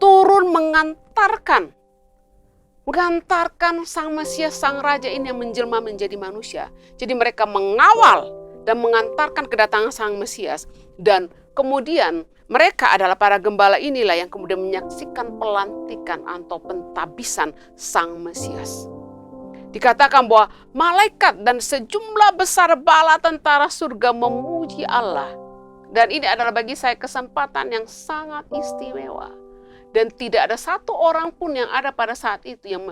turun mengantarkan sang Mesias, sang Raja ini yang menjelma menjadi manusia. Jadi mereka mengawal dan mengantarkan kedatangan sang Mesias. Dan kemudian mereka adalah para gembala inilah yang kemudian menyaksikan pelantikan atau pentabisan sang Mesias. Dikatakan bahwa malaikat dan sejumlah besar bala tentara surga memuji Allah. Dan ini adalah bagi saya kesempatan yang sangat istimewa. Dan tidak ada satu orang pun yang ada pada saat itu yang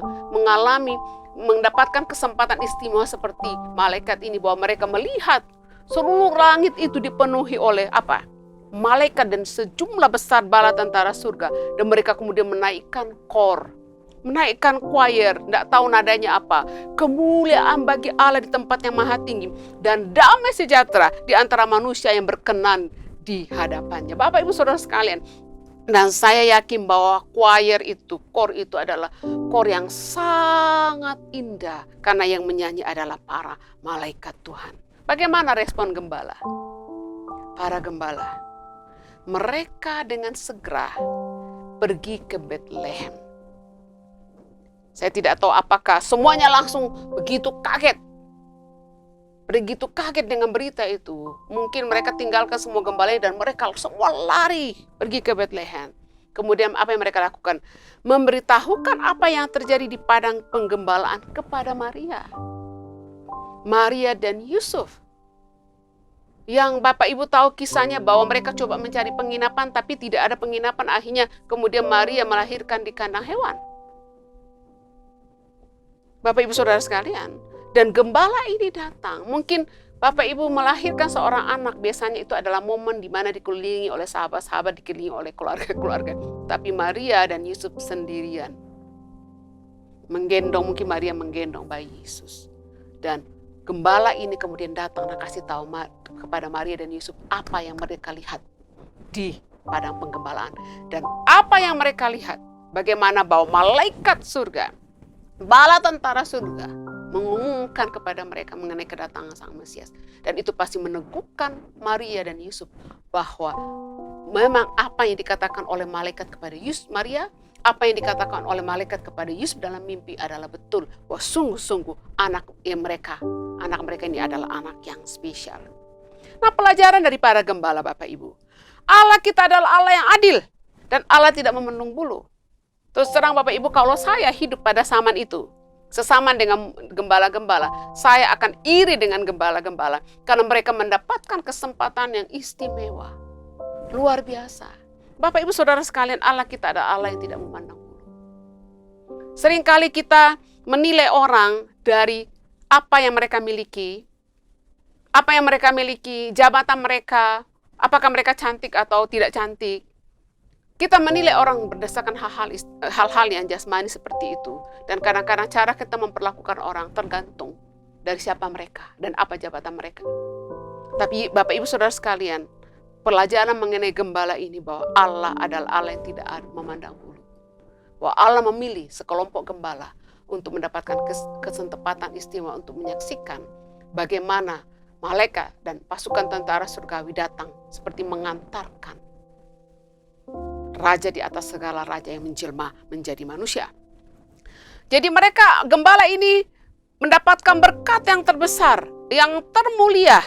mendapatkan kesempatan istimewa seperti malaikat ini. Bahwa mereka melihat seluruh langit itu dipenuhi oleh apa? Malaikat dan sejumlah besar bala tentara surga. Dan mereka kemudian menaikkan menaikkan choir, tidak tahu nadanya apa. Kemuliaan bagi Allah di tempat yang maha tinggi. Dan damai sejahtera di antara manusia yang berkenan di hadapannya. Bapak Ibu Saudara sekalian, dan saya yakin bahwa kor itu adalah kor yang sangat indah. Karena yang menyanyi adalah para malaikat Tuhan. Bagaimana respon gembala? Para gembala, mereka dengan segera pergi ke Betlehem. Saya tidak tahu apakah semuanya langsung begitu kaget dengan berita itu. Mungkin mereka tinggalkan semua gembalanya dan mereka semua lari pergi ke Betlehem. Kemudian apa yang mereka lakukan? Memberitahukan apa yang terjadi di padang penggembalaan kepada Maria dan Yusuf. Yang Bapak Ibu tahu kisahnya bahwa mereka coba mencari penginapan tapi tidak ada penginapan. Akhirnya kemudian Maria melahirkan di kandang hewan. Bapak Ibu Saudara sekalian, dan gembala ini datang. Mungkin Bapak Ibu melahirkan seorang anak, biasanya itu adalah momen di mana dikelilingi oleh sahabat-sahabat, dikelilingi oleh keluarga-keluarga. Tapi Maria dan Yusuf sendirian. Mungkin Maria menggendong bayi Yesus. Dan gembala ini kemudian datang dan kasih tahu kepada Maria dan Yusuf apa yang mereka lihat di padang penggembalaan. Dan apa yang mereka lihat, bagaimana bahwa malaikat surga, bala tentara surga mengumumkan kepada mereka mengenai kedatangan sang Mesias. Dan itu pasti meneguhkan Maria dan Yusuf bahwa memang apa yang dikatakan oleh malaikat kepada Maria, apa yang dikatakan oleh malaikat kepada Yusuf dalam mimpi adalah betul. Bahwa sungguh-sungguh anak mereka ini adalah anak yang spesial. Nah, pelajaran dari para gembala Bapak Ibu. Allah kita adalah Allah yang adil dan Allah tidak memandang bulu. Terus terang Bapak Ibu, kalau saya hidup pada zaman itu, sesama dengan gembala-gembala. Saya akan iri dengan gembala-gembala karena mereka mendapatkan kesempatan yang istimewa. Luar biasa. Bapak Ibu Saudara sekalian, Allah kita adalah Allah yang tidak memandang bulu. Seringkali kita menilai orang dari apa yang mereka miliki, jabatan mereka, apakah mereka cantik atau tidak cantik. Kita menilai orang berdasarkan hal-hal yang jasmani seperti itu. Dan kadang-kadang cara kita memperlakukan orang tergantung dari siapa mereka dan apa jabatan mereka. Tapi Bapak Ibu Saudara sekalian, pelajaran mengenai gembala ini bahwa Allah adalah Allah yang tidak memandang bulu. Bahwa Allah memilih sekelompok gembala untuk mendapatkan kesempatan istimewa untuk menyaksikan bagaimana malaikat dan pasukan tentara surgawi datang seperti mengantarkan raja di atas segala raja yang menjelma menjadi manusia. Jadi mereka, gembala ini mendapatkan berkat yang terbesar, yang termulia,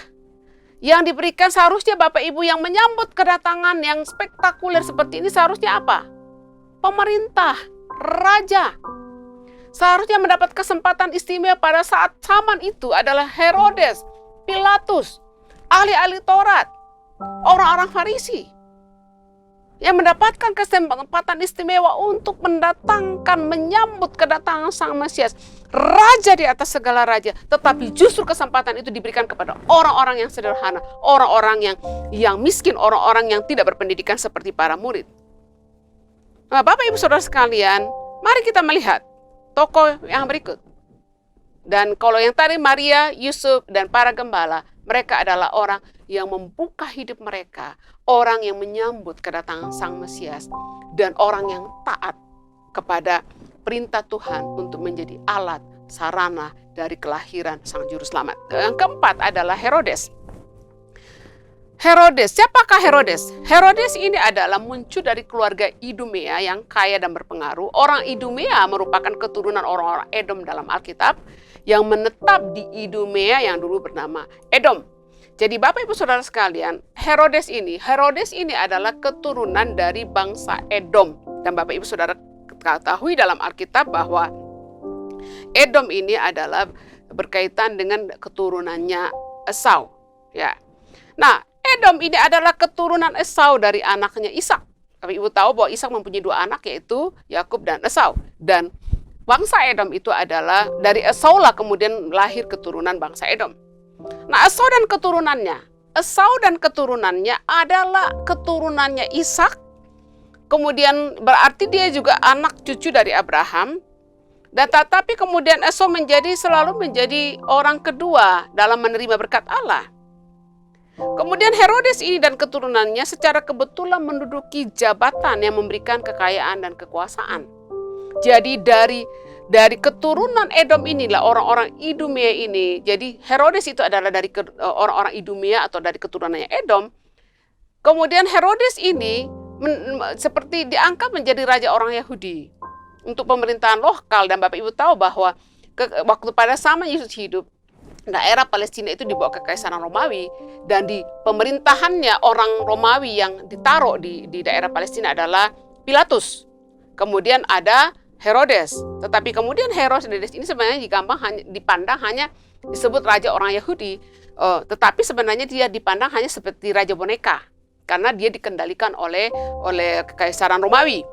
yang diberikan. Seharusnya Bapak Ibu yang menyambut kedatangan yang spektakuler seperti ini seharusnya apa? Pemerintah, raja. Seharusnya mendapat kesempatan istimewa pada saat zaman itu adalah Herodes, Pilatus, ahli-ahli Taurat, orang-orang Farisi, yang mendapatkan kesempatan istimewa untuk menyambut kedatangan Sang Mesias, Raja di atas segala raja. Tetapi justru kesempatan itu diberikan kepada orang-orang yang sederhana, orang-orang yang miskin, orang-orang yang tidak berpendidikan seperti para murid. Nah, Bapak Ibu Saudara sekalian, mari kita melihat tokoh yang berikut. Dan kalau yang tadi Maria, Yusuf, dan para gembala, mereka adalah orang yang membuka hidup mereka, orang yang menyambut kedatangan Sang Mesias, dan orang yang taat kepada perintah Tuhan untuk menjadi alat sarana dari kelahiran Sang Juru Selamat. Yang keempat adalah Herodes. Herodes, siapakah Herodes? Herodes ini adalah muncul dari keluarga Idumea yang kaya dan berpengaruh. Orang Idumea merupakan keturunan orang-orang Edom dalam Alkitab yang menetap di Idumea yang dulu bernama Edom. Jadi Bapak Ibu Saudara sekalian, Herodes ini adalah keturunan dari bangsa Edom. Dan Bapak Ibu Saudara ketahui dalam Alkitab bahwa Edom ini adalah berkaitan dengan keturunannya Esau. Ya. Nah, Edom ini adalah keturunan Esau dari anaknya Ishak. Bapak Ibu tahu bahwa Ishak mempunyai dua anak, yaitu Yakub dan Esau. Dan bangsa Edom itu adalah dari Esau lah kemudian lahir keturunan bangsa Edom. Nah, Esau dan keturunannya adalah keturunannya Ishak. Kemudian berarti dia juga anak cucu dari Abraham. Dan tetapi kemudian Esau selalu menjadi orang kedua dalam menerima berkat Allah. Kemudian Herodes ini dan keturunannya secara kebetulan menduduki jabatan yang memberikan kekayaan dan kekuasaan. Jadi dari keturunan Edom inilah orang-orang Idumea ini. Jadi Herodes itu adalah dari orang-orang Idumea atau dari keturunannya Edom. Kemudian Herodes ini seperti diangkat menjadi raja orang Yahudi untuk pemerintahan lokal. Dan Bapak Ibu tahu bahwa waktu pada zaman Yesus hidup, daerah Palestina itu dibawa ke Kekaisaran Romawi, dan di pemerintahannya orang Romawi yang ditaruh di daerah Palestina adalah Pilatus. Kemudian ada Herodes. Tetapi kemudian Herodes ini sebenarnya dipandang hanya disebut raja orang Yahudi. Tetapi sebenarnya dia dipandang hanya seperti raja boneka, karena dia dikendalikan oleh Kekaisaran Romawi.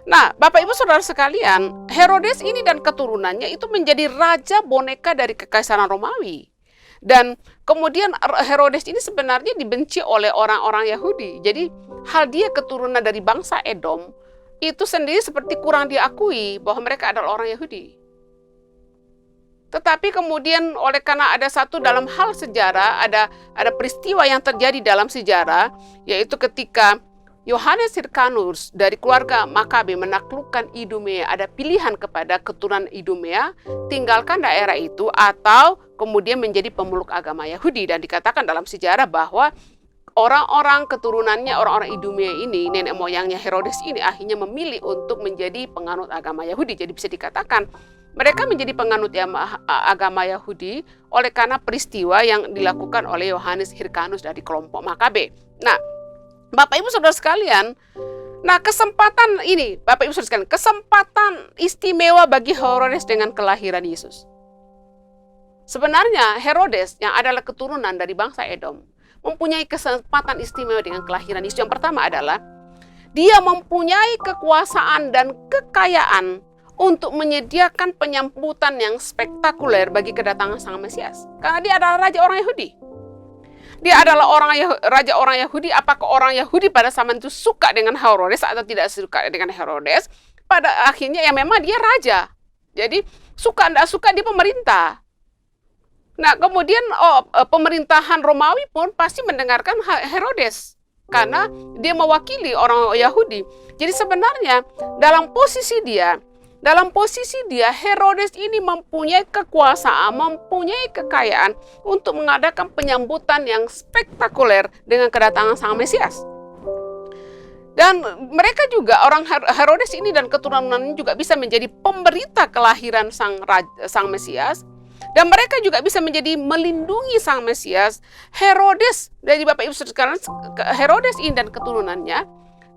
Nah, Bapak Ibu Saudara sekalian, Herodes ini dan keturunannya itu menjadi raja boneka dari Kekaisaran Romawi. Dan kemudian Herodes ini sebenarnya dibenci oleh orang-orang Yahudi. Jadi hal dia keturunan dari bangsa Edom itu sendiri seperti kurang diakui bahwa mereka adalah orang Yahudi. Tetapi kemudian karena ada satu dalam hal sejarah, ada peristiwa yang terjadi dalam sejarah, yaitu ketika Yohanes Hirkanus dari keluarga Makabe menaklukkan Idumea, ada pilihan kepada keturunan Idumea tinggalkan daerah itu atau kemudian menjadi pemeluk agama Yahudi. Dan dikatakan dalam sejarah bahwa orang-orang keturunannya, orang-orang Idumea ini, nenek moyangnya Herodes ini akhirnya memilih untuk menjadi penganut agama Yahudi. Jadi bisa dikatakan mereka menjadi penganut agama Yahudi oleh karena peristiwa yang dilakukan oleh Yohanes Hirkanus dari kelompok Makabe. Nah, Bapak Ibu Saudara sekalian, Nah, kesempatan ini, Bapak Ibu Saudara sekalian, kesempatan istimewa bagi Herodes dengan kelahiran Yesus. Sebenarnya Herodes yang adalah keturunan dari bangsa Edom mempunyai kesempatan istimewa dengan kelahiran Yesus. Yang pertama adalah dia mempunyai kekuasaan dan kekayaan untuk menyediakan penyambutan yang spektakuler bagi kedatangan Sang Mesias. Karena dia adalah raja orang Yahudi. Dia adalah raja orang Yahudi. Apakah orang Yahudi pada zaman itu suka dengan Herodes atau tidak suka dengan Herodes? Pada akhirnya ya memang dia raja. Jadi suka tidak suka dia pemerintah. Nah, kemudian pemerintahan Romawi pun pasti mendengarkan Herodes karena dia mewakili orang Yahudi. Jadi sebenarnya dalam posisi dia Herodes ini mempunyai kekuasaan, mempunyai kekayaan untuk mengadakan penyambutan yang spektakuler dengan kedatangan Sang Mesias. Dan mereka juga, orang Herodes ini dan keturunannya juga bisa menjadi pemberita kelahiran Sang Mesias. Dan mereka juga bisa menjadi melindungi Sang Mesias. Herodes, dari Bapak Ibu sekarang, Herodes ini dan keturunannya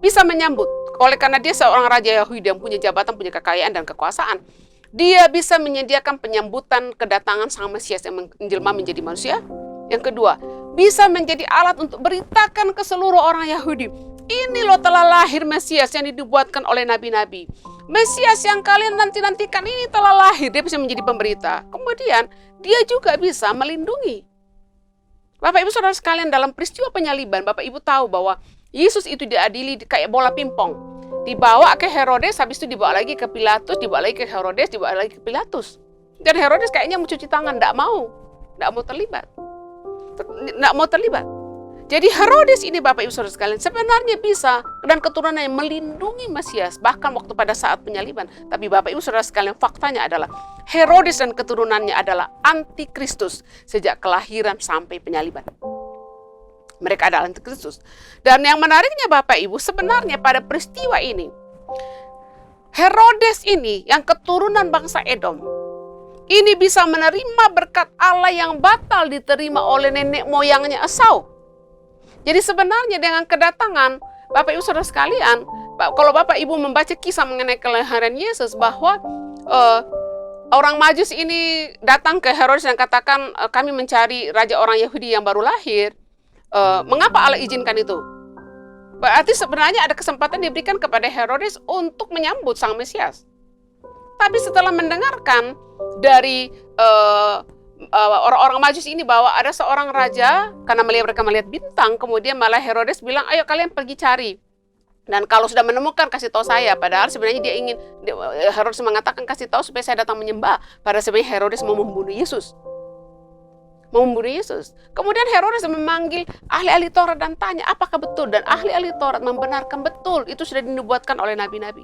bisa menyambut. Oleh karena dia seorang raja Yahudi yang punya jabatan, punya kekayaan dan kekuasaan. Dia bisa menyediakan penyambutan kedatangan Sang Mesias yang menjelma menjadi manusia. Yang kedua, bisa menjadi alat untuk beritakan ke seluruh orang Yahudi. Ini loh telah lahir Mesias yang dibuatkan oleh nabi-nabi. Mesias yang kalian nanti-nantikan ini telah lahir. Dia bisa menjadi pemberita. Kemudian dia juga bisa melindungi. Bapak Ibu Saudara sekalian, dalam peristiwa penyaliban, Bapak Ibu tahu bahwa Yesus itu diadili kayak bola pingpong. Dibawa ke Herodes, habis itu dibawa lagi ke Pilatus, dibawa lagi ke Herodes, dibawa lagi ke Pilatus. Dan Herodes kayaknya mencuci tangan, tidak mau terlibat. Jadi Herodes ini Bapak Ibu Saudara sekalian sebenarnya bisa dan keturunannya melindungi Mesias bahkan waktu pada saat penyaliban. Tapi Bapak Ibu Saudara sekalian faktanya adalah Herodes dan keturunannya adalah antikristus sejak kelahiran sampai penyaliban. Mereka adalah antikristus. Dan yang menariknya Bapak Ibu sebenarnya pada peristiwa ini Herodes ini yang keturunan bangsa Edom ini bisa menerima berkat Allah yang batal diterima oleh nenek moyangnya Esau. Jadi sebenarnya dengan kedatangan Bapak Ibu Saudara sekalian, kalau Bapak Ibu membaca kisah mengenai kelahiran Yesus bahwa orang Majus ini datang ke Herodes dan katakan kami mencari raja orang Yahudi yang baru lahir. Mengapa Allah izinkan itu? Berarti sebenarnya ada kesempatan diberikan kepada Herodes untuk menyambut Sang Mesias. Tapi setelah mendengarkan dari orang-orang Majus ini bahwa ada seorang raja, karena mereka melihat bintang, kemudian malah Herodes bilang, ayo kalian pergi cari. Dan kalau sudah menemukan kasih tahu saya. Padahal sebenarnya Herodes mengatakan kasih tahu supaya saya datang menyembah. Padahal sebenarnya Herodes mau membunuh Yesus. Kemudian Herodes memanggil ahli-ahli Taurat dan tanya apakah betul. Dan ahli-ahli Taurat membenarkan betul. Itu sudah dinubuatkan oleh nabi-nabi.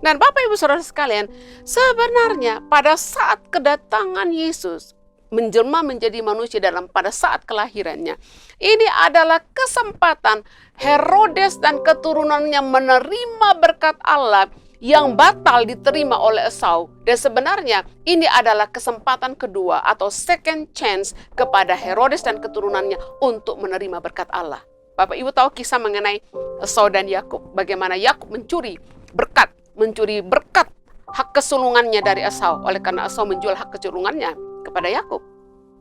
Dan Bapak Ibu Saudara sekalian, sebenarnya pada saat kedatangan Yesus menjelma menjadi manusia pada saat kelahirannya, ini adalah kesempatan Herodes dan keturunannya menerima berkat Allah yang batal diterima oleh Esau. Dan sebenarnya ini adalah kesempatan kedua atau second chance kepada Herodes dan keturunannya untuk menerima berkat Allah. Bapak Ibu tahu kisah mengenai Esau dan Yakub, bagaimana Yakub mencuri berkat hak kesulungannya dari Esau. Oleh karena Esau menjual hak kesulungannya kepada Yakub.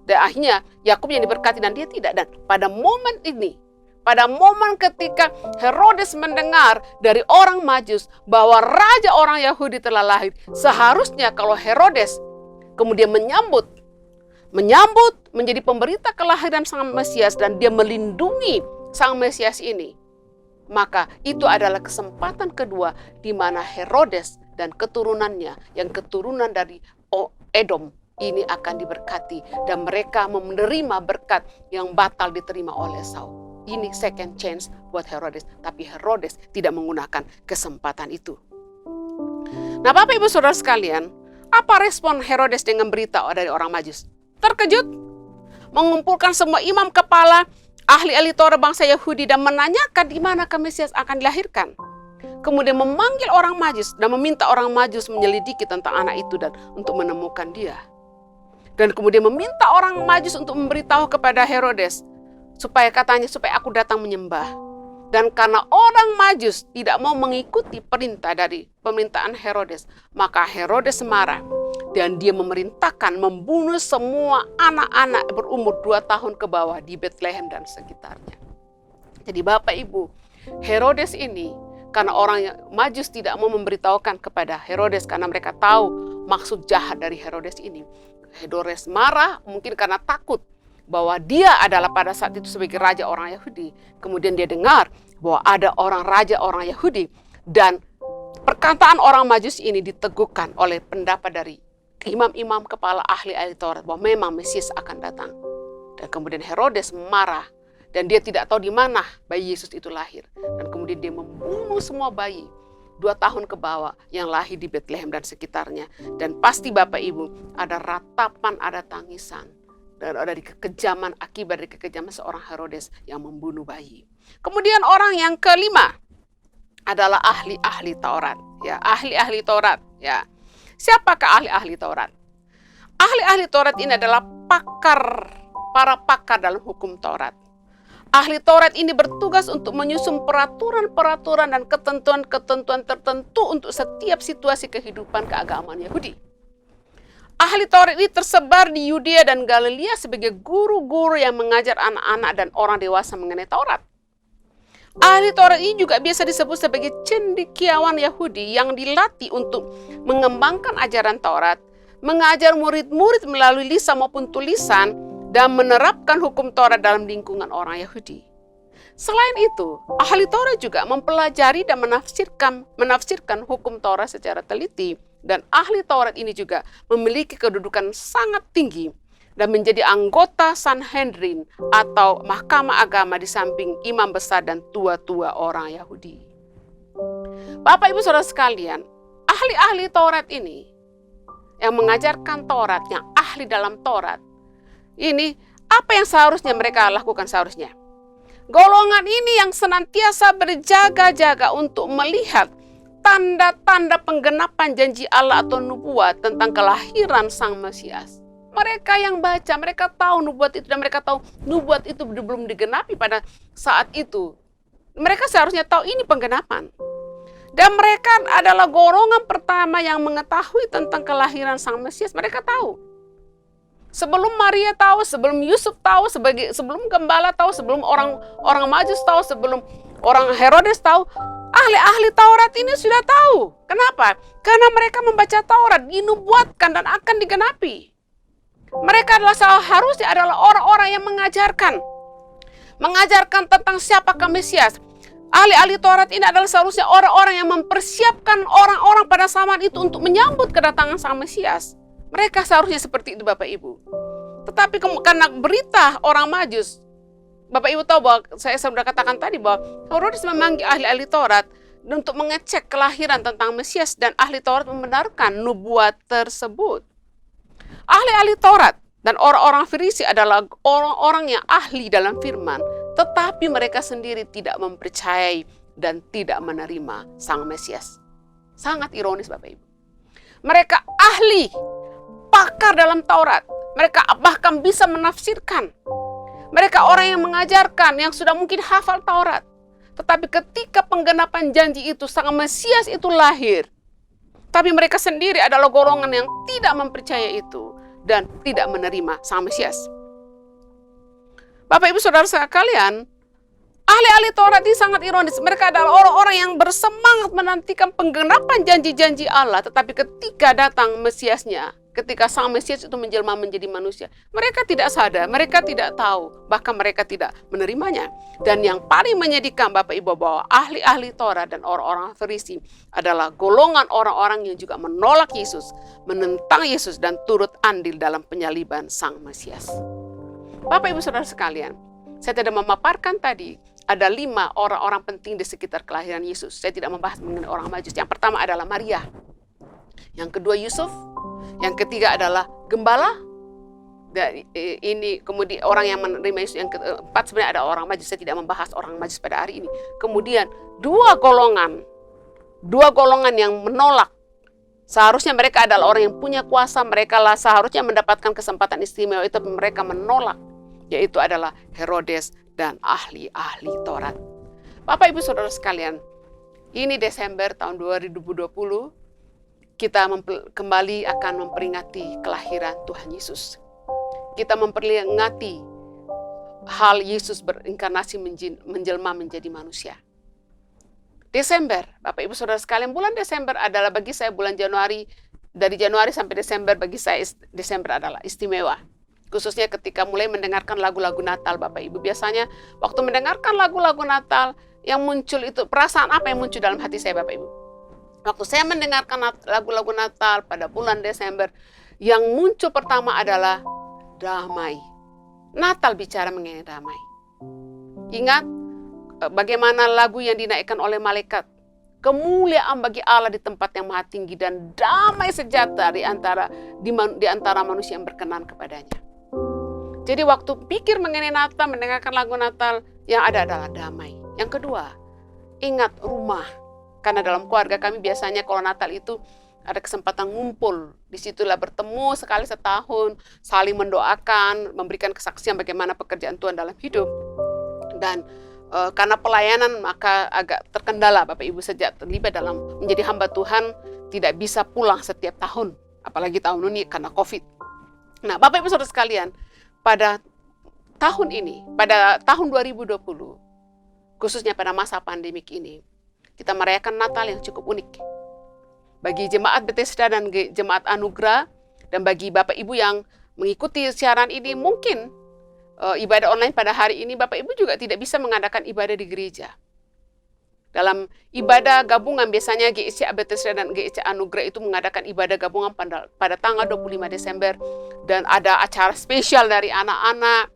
Dan akhirnya Yakub yang diberkati dan dia tidak. Dan pada momen ini, pada momen ketika Herodes mendengar dari orang Majus bahwa raja orang Yahudi telah lahir, seharusnya kalau Herodes kemudian menyambut menjadi pemberita kelahiran Sang Mesias dan dia melindungi Sang Mesias ini, maka itu adalah kesempatan kedua di mana Herodes dan keturunannya yang keturunan dari Edom ini akan diberkati dan mereka menerima berkat yang batal diterima oleh Esau. Ini second chance buat Herodes, tapi Herodes tidak menggunakan kesempatan itu. Nah, Bapak Ibu Saudara sekalian, apa respon Herodes dengan berita dari orang Majus? Terkejut, mengumpulkan semua imam kepala, ahli-ahli Taurat bangsa Yahudi dan menanyakan di mana Mesias akan dilahirkan. Kemudian memanggil orang Majus dan meminta orang Majus menyelidiki tentang anak itu dan untuk menemukan dia. Dan kemudian meminta orang Majus untuk memberitahu kepada Herodes supaya aku datang menyembah. Dan karena orang Majus tidak mau mengikuti perintah dari pemerintahan Herodes, maka Herodes marah. Dan dia memerintahkan membunuh semua anak-anak berumur 2 tahun ke bawah di Bethlehem dan sekitarnya. Jadi Bapak Ibu, Herodes ini, karena orang Majus tidak mau memberitahukan kepada Herodes karena mereka tahu maksud jahat dari Herodes ini. Herodes marah mungkin karena takut bahwa dia adalah pada saat itu sebagai raja orang Yahudi. Kemudian dia dengar bahwa ada orang raja orang Yahudi, dan perkataan orang Majus ini diteguhkan oleh pendapat dari imam-imam kepala ahli-ahli Taurat bahwa memang Mesias akan datang. Dan kemudian Herodes marah dan dia tidak tahu di mana bayi Yesus itu lahir. Dan kemudian dia membunuh semua bayi 2 tahun ke bawah yang lahir di Bethlehem dan sekitarnya. Dan pasti Bapak Ibu ada ratapan, ada tangisan. Dan ada kekejaman akibat dari kekejaman seorang Herodes yang membunuh bayi. Kemudian orang yang kelima adalah ahli-ahli Taurat. Ya, ahli-ahli Taurat. Ya. Siapakah ahli-ahli Taurat? Ahli-ahli Taurat ini adalah para pakar dalam hukum Taurat. Ahli Taurat ini bertugas untuk menyusun peraturan-peraturan dan ketentuan-ketentuan tertentu untuk setiap situasi kehidupan keagamaan Yahudi. Ahli Taurat ini tersebar di Yudea dan Galilea sebagai guru-guru yang mengajar anak-anak dan orang dewasa mengenai Taurat. Ahli Taurat ini juga biasa disebut sebagai cendekiawan Yahudi yang dilatih untuk mengembangkan ajaran Taurat, mengajar murid-murid melalui lisan maupun tulisan, dan menerapkan hukum Taurat dalam lingkungan orang Yahudi. Selain itu, ahli Taurat juga mempelajari dan menafsirkan hukum Taurat secara teliti, dan ahli Taurat ini juga memiliki kedudukan sangat tinggi dan menjadi anggota Sanhedrin atau mahkamah agama di samping imam besar dan tua-tua orang Yahudi. Bapak Ibu Saudara sekalian, ahli-ahli Taurat ini yang mengajarkan Taurat, yang ahli dalam Taurat, ini apa yang seharusnya mereka lakukan seharusnya? Golongan ini yang senantiasa berjaga-jaga untuk melihat tanda-tanda penggenapan janji Allah atau nubuat tentang kelahiran Sang Mesias. Mereka yang baca, mereka tahu nubuat itu, dan mereka tahu nubuat itu belum digenapi pada saat itu. Mereka seharusnya tahu ini penggenapan. Dan mereka adalah golongan pertama yang mengetahui tentang kelahiran Sang Mesias. Mereka tahu. Sebelum Maria tahu, sebelum Yusuf tahu, sebelum gembala tahu, sebelum orang Majus tahu, sebelum orang Herodes tahu, ahli-ahli Taurat ini sudah tahu. Kenapa? Karena mereka membaca Taurat, dinubuatkan dan akan digenapi. Mereka harusnya adalah orang-orang yang mengajarkan tentang siapakah Mesias. Ahli-ahli Taurat ini adalah seharusnya orang-orang yang mempersiapkan orang-orang pada zaman itu untuk menyambut kedatangan Sang Mesias. Mereka seharusnya seperti itu Bapak Ibu. Tetapi karena berita orang Majus, Bapak Ibu tahu bahwa saya sudah katakan tadi bahwa Herodes memanggil ahli-ahli Taurat untuk mengecek kelahiran tentang Mesias, dan ahli Taurat membenarkan nubuat tersebut. Ahli-ahli Taurat dan orang-orang Farisi adalah orang-orang yang ahli dalam firman, tetapi mereka sendiri tidak mempercayai dan tidak menerima Sang Mesias. Sangat ironis Bapak Ibu. Mereka ahli, pakar dalam Taurat. Mereka bahkan bisa menafsirkan. Mereka orang yang mengajarkan, yang sudah mungkin hafal Taurat. Tetapi ketika penggenapan janji itu, Sang Mesias itu lahir. Tapi mereka sendiri adalah golongan yang tidak mempercayai itu dan tidak menerima Sang Mesias. Bapak Ibu Saudara sekalian, ahli-ahli Taurat ini sangat ironis. Mereka adalah orang-orang yang bersemangat menantikan penggenapan janji-janji Allah. Tetapi ketika datang Mesiasnya, ketika Sang Mesias itu menjelma menjadi manusia, mereka tidak sadar, mereka tidak tahu, bahkan mereka tidak menerimanya. Dan yang paling menyedihkan Bapak Ibu bahwa ahli-ahli Taurat dan orang-orang Farisi adalah golongan orang-orang yang juga menolak Yesus, menentang Yesus, dan turut andil dalam penyaliban Sang Mesias. Bapak Ibu Saudara sekalian, saya tidak memaparkan tadi ada 5 orang-orang penting di sekitar kelahiran Yesus. Saya tidak membahas mengenai orang Majus. Yang pertama adalah Maria. Yang kedua Yusuf. Yang ketiga adalah gembala. Dan ini kemudian orang yang menerima Yesus. Yang keempat sebenarnya ada orang Majus. Saya tidak membahas orang Majus pada hari ini. Kemudian dua golongan yang menolak. Seharusnya mereka adalah orang yang punya kuasa. Mereka lah seharusnya mendapatkan kesempatan istimewa itu. Mereka menolak. Yaitu adalah Herodes dan ahli-ahli Taurat. Bapak Ibu Saudara sekalian, ini Desember tahun 2020, kita kembali akan memperingati kelahiran Tuhan Yesus. Kita memperingati hal Yesus berinkarnasi menjelma menjadi manusia. Desember, Bapak Ibu Saudara sekalian, bulan Desember adalah bagi saya bulan Januari, dari Januari sampai Desember bagi saya Desember adalah istimewa. Khususnya ketika mulai mendengarkan lagu-lagu Natal, Bapak Ibu. Biasanya waktu mendengarkan lagu-lagu Natal, yang muncul itu, perasaan apa yang muncul dalam hati saya, Bapak Ibu? Waktu saya mendengarkan lagu-lagu Natal pada bulan Desember, yang muncul pertama adalah damai. Natal bicara mengenai damai. Ingat bagaimana lagu yang dinaikkan oleh malaikat. Kemuliaan bagi Allah di tempat yang maha tinggi dan damai sejahtera di antara manusia yang berkenan kepadanya. Jadi waktu pikir mengenai Natal, mendengarkan lagu Natal, yang ada adalah damai. Yang kedua, ingat rumah. Karena dalam keluarga kami biasanya kalau Natal itu ada kesempatan ngumpul. Disitulah bertemu sekali setahun, saling mendoakan, memberikan kesaksian bagaimana pekerjaan Tuhan dalam hidup. Dan karena pelayanan maka agak terkendala Bapak Ibu sejak terlibat dalam menjadi hamba Tuhan, tidak bisa pulang setiap tahun. Apalagi tahun ini karena COVID. Nah Bapak Ibu Saudara sekalian, pada tahun ini, pada tahun 2020, khususnya pada masa pandemik ini, kita merayakan Natal yang cukup unik. Bagi jemaat Bethesda dan jemaat Anugerah, dan bagi Bapak Ibu yang mengikuti siaran ini, mungkin ibadah online pada hari ini, Bapak Ibu juga tidak bisa mengadakan ibadah di gereja. Dalam ibadah gabungan, biasanya GIC Bethesda dan GIC Anugerah itu mengadakan ibadah gabungan pada tanggal 25 Desember, dan ada acara spesial dari anak-anak,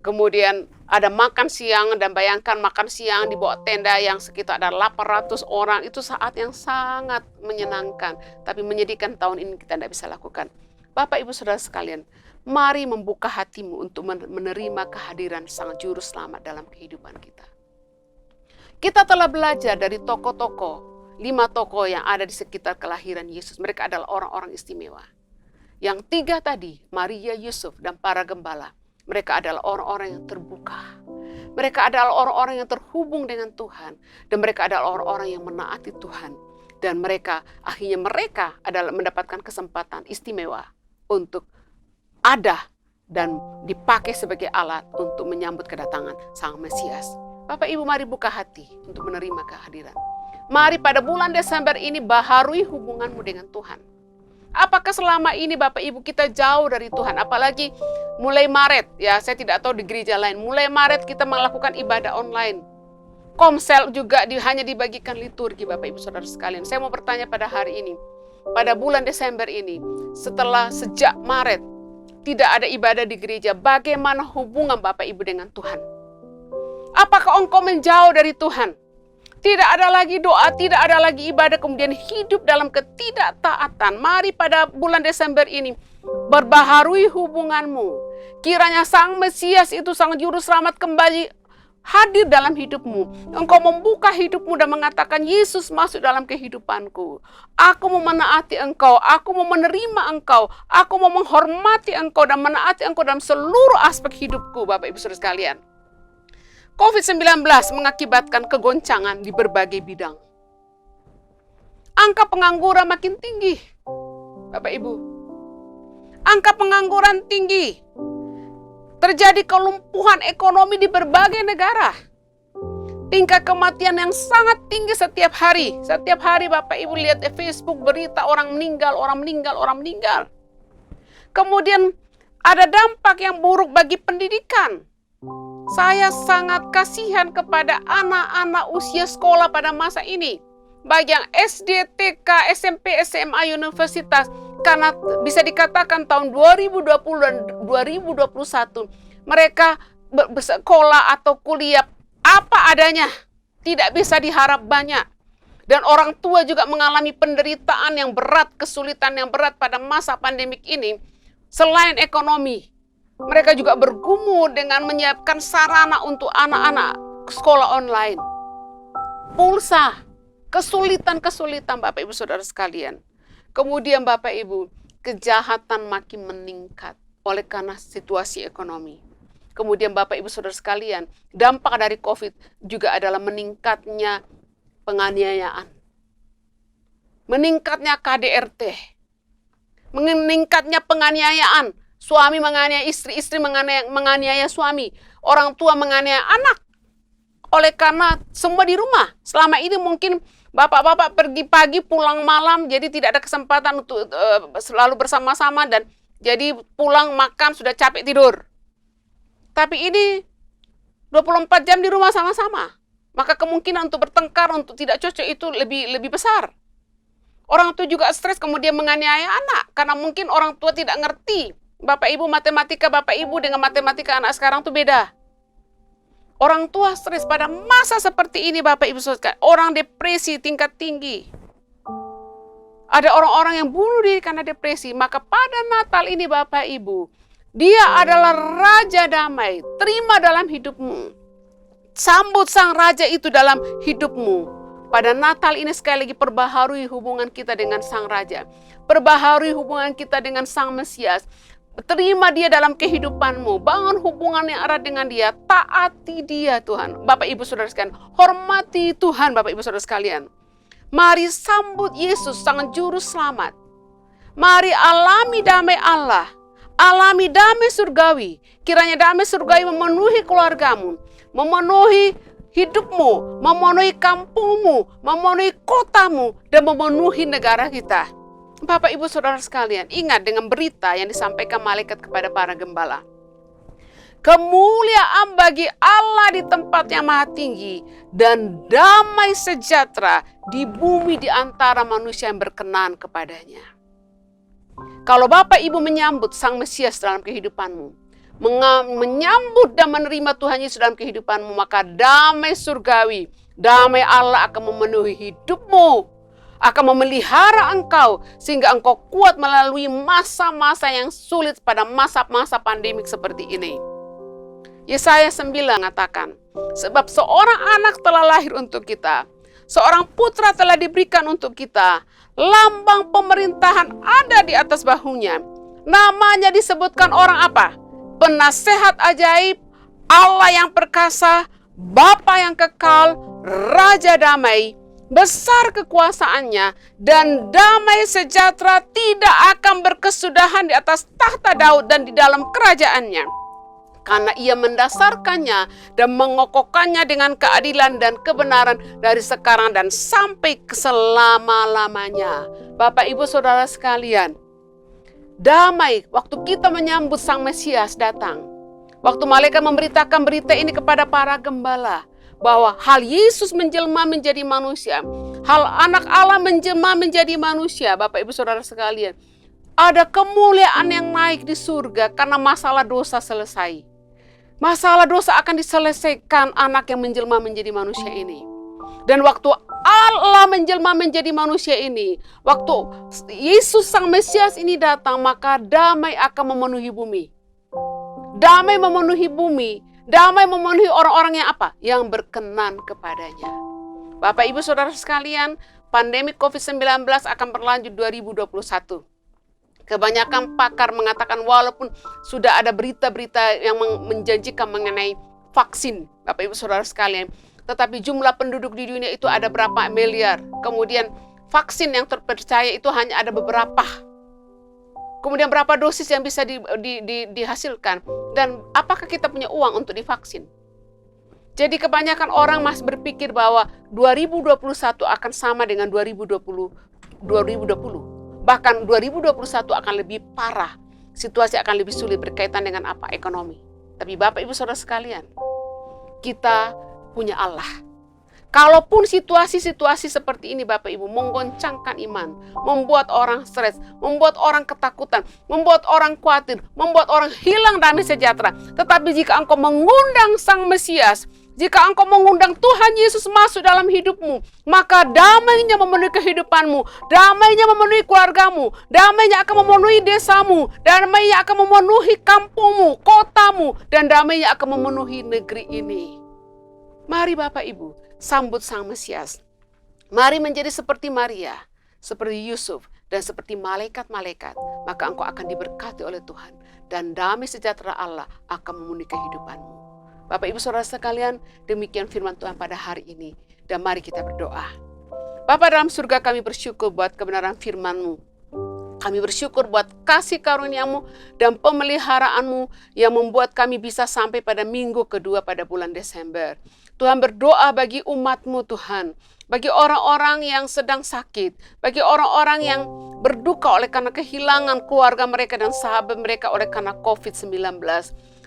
kemudian ada makan siang, dan bayangkan makan siang di bawah tenda yang sekitar ada 800 orang, itu saat yang sangat menyenangkan, tapi menyedihkan tahun ini kita tidak bisa lakukan. Bapak Ibu Saudara sekalian, mari membuka hatimu untuk menerima kehadiran Sang Juru Selamat dalam kehidupan kita. Kita telah belajar dari tokoh-tokoh, 5 tokoh yang ada di sekitar kelahiran Yesus. Mereka adalah orang-orang istimewa. Yang 3 tadi, Maria, Yusuf, dan para gembala. Mereka adalah orang-orang yang terbuka. Mereka adalah orang-orang yang terhubung dengan Tuhan. Dan mereka adalah orang-orang yang menaati Tuhan. Dan akhirnya mereka adalah mendapatkan kesempatan istimewa untuk ada dan dipakai sebagai alat untuk menyambut kedatangan Sang Mesias. Bapak Ibu, mari buka hati untuk menerima kehadiran. Mari pada bulan Desember ini baharui hubunganmu dengan Tuhan. Apakah selama ini Bapak Ibu kita jauh dari Tuhan? Apalagi mulai Maret, ya saya tidak tahu di gereja lain. Mulai Maret kita melakukan ibadah online. Komsel juga hanya dibagikan liturgi Bapak Ibu Saudara sekalian. Saya mau bertanya pada hari ini, pada bulan Desember ini, sejak Maret, tidak ada ibadah di gereja. Bagaimana hubungan Bapak Ibu dengan Tuhan? Apakah engkau menjauh dari Tuhan? Tidak ada lagi doa, tidak ada lagi ibadah, kemudian hidup dalam ketidaktaatan. Mari pada bulan Desember ini, berbaharui hubunganmu. Kiranya Sang Mesias itu, Sang Juru Selamat kembali hadir dalam hidupmu. Engkau membuka hidupmu dan mengatakan, Yesus masuk dalam kehidupanku. Aku mau menaati engkau, aku mau menerima engkau, aku mau menghormati engkau dan menaati engkau dalam seluruh aspek hidupku, Bapak Ibu Saudara sekalian. COVID-19 mengakibatkan kegoncangan di berbagai bidang. Angka pengangguran makin tinggi, Bapak Ibu. Angka pengangguran tinggi. Terjadi kelumpuhan ekonomi di berbagai negara. Tingkat kematian yang sangat tinggi setiap hari. Setiap hari Bapak Ibu lihat di Facebook berita orang meninggal, orang meninggal, orang meninggal. Kemudian ada dampak yang buruk bagi pendidikan. Saya sangat kasihan kepada anak-anak usia sekolah pada masa ini. Baik yang SD, TK, SMP, SMA, universitas. Karena bisa dikatakan tahun 2020 dan 2021 mereka bersekolah atau kuliah apa adanya. Tidak bisa diharap banyak. Dan orang tua juga mengalami penderitaan yang berat, kesulitan yang berat pada masa pandemik ini. Selain ekonomi, mereka juga bergumul dengan menyiapkan sarana untuk anak-anak sekolah online. Pulsa, kesulitan-kesulitan Bapak Ibu Saudara sekalian. Kemudian Bapak Ibu, kejahatan makin meningkat oleh karena situasi ekonomi. Kemudian Bapak Ibu Saudara sekalian, dampak dari COVID juga adalah meningkatnya penganiayaan. Meningkatnya KDRT. Meningkatnya penganiayaan. Suami menganiaya istri, istri menganiaya suami. Orang tua menganiaya anak. Oleh karena semua di rumah. Selama ini mungkin bapak-bapak pergi pagi pulang malam, jadi tidak ada kesempatan untuk selalu bersama-sama, dan jadi pulang makan sudah capek tidur. Tapi ini 24 jam di rumah sama-sama. Maka kemungkinan untuk bertengkar, untuk tidak cocok itu lebih besar. Orang tua juga stres kemudian menganiaya anak. Karena mungkin orang tua tidak ngerti. Bapak Ibu matematika Bapak Ibu dengan matematika anak sekarang itu beda. Orang tua stres pada masa seperti ini Bapak Ibu Saudara. Orang depresi tingkat tinggi. Ada orang-orang yang bunuh diri karena depresi. Maka pada Natal ini Bapak Ibu, Dia adalah Raja Damai. Terima dalam hidupmu. Sambut Sang Raja itu dalam hidupmu. Pada Natal ini sekali lagi perbaharui hubungan kita dengan Sang Raja. Perbaharui hubungan kita dengan Sang Mesias. Terima Dia dalam kehidupanmu. Bangun hubungan yang erat dengan Dia. Taati Dia Tuhan. Bapak Ibu Saudara sekalian. Hormati Tuhan Bapak Ibu Saudara sekalian. Mari sambut Yesus Sang Juru Selamat. Mari alami damai Allah. Alami damai surgawi. Kiranya damai surgawi memenuhi keluargamu. Memenuhi hidupmu. Memenuhi kampungmu. Memenuhi kotamu. Dan memenuhi negara kita. Bapak Ibu Saudara sekalian, ingat dengan berita yang disampaikan malaikat kepada para gembala. Kemuliaan bagi Allah di tempat yang maha tinggi dan damai sejahtera di bumi di antara manusia yang berkenan kepadanya. Kalau Bapak Ibu menyambut Sang Mesias dalam kehidupanmu, menyambut dan menerima Tuhan Yesus dalam kehidupanmu, maka damai surgawi, damai Allah akan memenuhi hidupmu. Akan memelihara engkau sehingga engkau kuat melalui masa-masa yang sulit pada masa-masa pandemik seperti ini. Yesaya 9 mengatakan, sebab seorang anak telah lahir untuk kita, seorang putra telah diberikan untuk kita, lambang pemerintahan ada di atas bahunya. Namanya disebutkan orang apa? Penasehat ajaib, Allah yang perkasa, Bapa yang kekal, Raja damai. Besar kekuasaannya dan damai sejahtera tidak akan berkesudahan di atas tahta Daud dan di dalam kerajaannya. Karena Ia mendasarkannya dan mengokohkannya dengan keadilan dan kebenaran dari sekarang dan sampai ke selama-lamanya. Bapak Ibu Saudara sekalian, damai waktu kita menyambut Sang Mesias datang. Waktu malaikat memberitakan berita ini kepada para gembala. Bahwa hal Yesus menjelma menjadi manusia. Hal anak Allah menjelma menjadi manusia. Bapak Ibu Saudara sekalian. Ada kemuliaan yang naik di surga karena masalah dosa selesai. Masalah dosa akan diselesaikan anak yang menjelma menjadi manusia ini. Dan waktu Allah menjelma menjadi manusia ini. Waktu Yesus Sang Mesias ini datang, maka damai akan memenuhi bumi. Damai memenuhi bumi. Damai memenuhi orang-orang yang apa? Yang berkenan kepadanya. Bapak Ibu Saudara sekalian, pandemi COVID-19 akan berlanjut 2021. Kebanyakan pakar mengatakan walaupun sudah ada berita-berita yang menjanjikan mengenai vaksin, Bapak Ibu Saudara sekalian, tetapi jumlah penduduk di dunia itu ada berapa miliar. Kemudian vaksin yang terpercaya itu hanya ada beberapa. Kemudian berapa dosis yang bisa dihasilkan. Dan apakah kita punya uang untuk divaksin? Jadi kebanyakan orang masih berpikir bahwa 2021 akan sama dengan 2020. Bahkan 2021 akan lebih parah. Situasi akan lebih sulit berkaitan dengan apa? Ekonomi. Tapi Bapak Ibu Saudara sekalian, kita punya Allah. Kalaupun situasi-situasi seperti ini Bapak Ibu menggoncangkan iman, membuat orang stres, membuat orang ketakutan, membuat orang khawatir, membuat orang hilang damai sejahtera. Tetapi jika engkau mengundang Sang Mesias, jika engkau mengundang Tuhan Yesus masuk dalam hidupmu, maka damainya memenuhi kehidupanmu, damainya memenuhi keluargamu, damainya akan memenuhi desamu, damainya akan memenuhi kampungmu, kotamu, dan damainya akan memenuhi negeri ini. Mari Bapak Ibu, sambut Sang Mesias. Mari menjadi seperti Maria, seperti Yusuf, dan seperti malaikat-malaikat. Maka engkau akan diberkati oleh Tuhan. dan damai sejahtera Allah akan memenuhi kehidupanmu. Bapak Ibu Saudara sekalian, demikian firman Tuhan pada hari ini. Dan mari kita berdoa. Bapa dalam surga, kami bersyukur buat kebenaran firman-Mu. Kami bersyukur buat kasih karunia-Mu dan pemeliharaanmu yang membuat kami bisa sampai pada minggu kedua pada bulan Desember. Tuhan, berdoa bagi umat-Mu Tuhan, bagi orang-orang yang sedang sakit, bagi orang-orang yang berduka oleh karena kehilangan keluarga mereka dan sahabat mereka oleh karena COVID-19.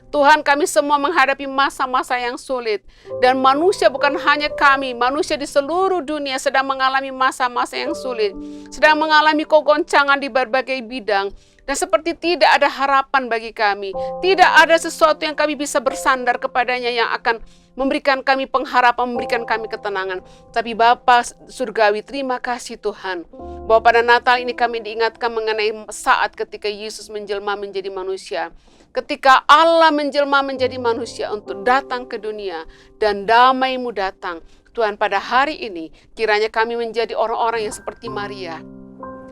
Tuhan, kami semua menghadapi masa-masa yang sulit. Dan manusia, bukan hanya kami, manusia di seluruh dunia sedang mengalami masa-masa yang sulit. Sedang mengalami kegoncangan di berbagai bidang. Dan seperti tidak ada harapan bagi kami. Tidak ada sesuatu yang kami bisa bersandar kepadanya yang akan memberikan kami pengharapan, memberikan kami ketenangan. Tapi Bapa Surgawi, terima kasih Tuhan, bahwa pada Natal ini kami diingatkan mengenai saat ketika Yesus menjelma menjadi manusia. Ketika Allah menjelma menjadi manusia untuk datang ke dunia dan damai-Mu datang. Tuhan, pada hari ini kiranya kami menjadi orang-orang yang seperti Maria,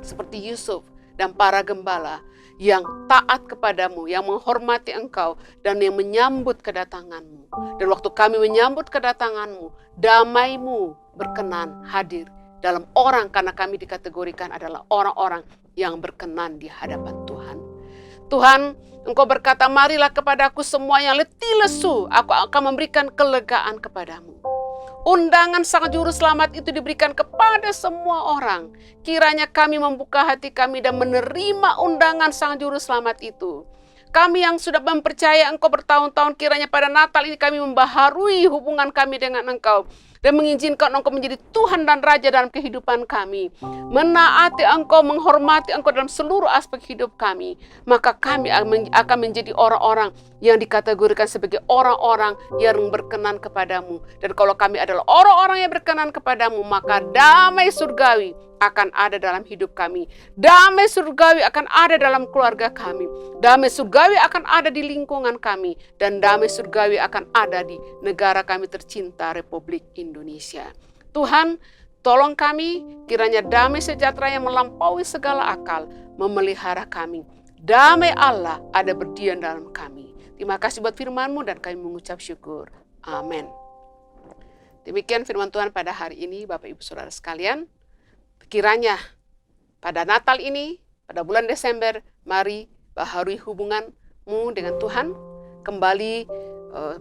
seperti Yusuf dan para gembala yang taat kepadamu, yang menghormati Engkau dan yang menyambut kedatangan-Mu. Dan waktu kami menyambut kedatangan-Mu, damai-Mu berkenan hadir dalam orang, karena kami dikategorikan adalah orang-orang yang berkenan di hadapan Tuhan. Tuhan, Engkau berkata, marilah kepadaku semua yang letih lesu, aku akan memberikan kelegaan kepadamu. Undangan Sang Juru Selamat itu diberikan kepada semua orang. Kiranya kami membuka hati kami dan menerima undangan Sang Juru Selamat itu. Kami yang sudah mempercayai Engkau bertahun-tahun, kiranya pada Natal ini kami membaharui hubungan kami dengan Engkau. Dan mengizinkan Engkau menjadi Tuhan dan Raja dalam kehidupan kami. Menaati Engkau, menghormati Engkau dalam seluruh aspek hidup kami. Maka kami akan menjadi orang-orang yang dikategorikan sebagai orang-orang yang berkenan kepadamu. Dan kalau kami adalah orang-orang yang berkenan kepadamu, maka damai surgawi akan ada dalam hidup kami. Damai surgawi akan ada dalam keluarga kami. Damai surgawi akan ada di lingkungan kami. Dan damai surgawi akan ada di negara kami tercinta, Republik Indonesia. Tuhan, tolong kami, kiranya damai sejahtera yang melampaui segala akal memelihara kami. Damai Allah ada berdiam dalam kami. Terima kasih buat firman-Mu dan kami mengucap syukur. Amin. Demikian firman Tuhan pada hari ini, Bapak Ibu Saudara sekalian. Kiranya pada Natal ini, pada bulan Desember, mari baharui hubungan-Mu dengan Tuhan. Kembali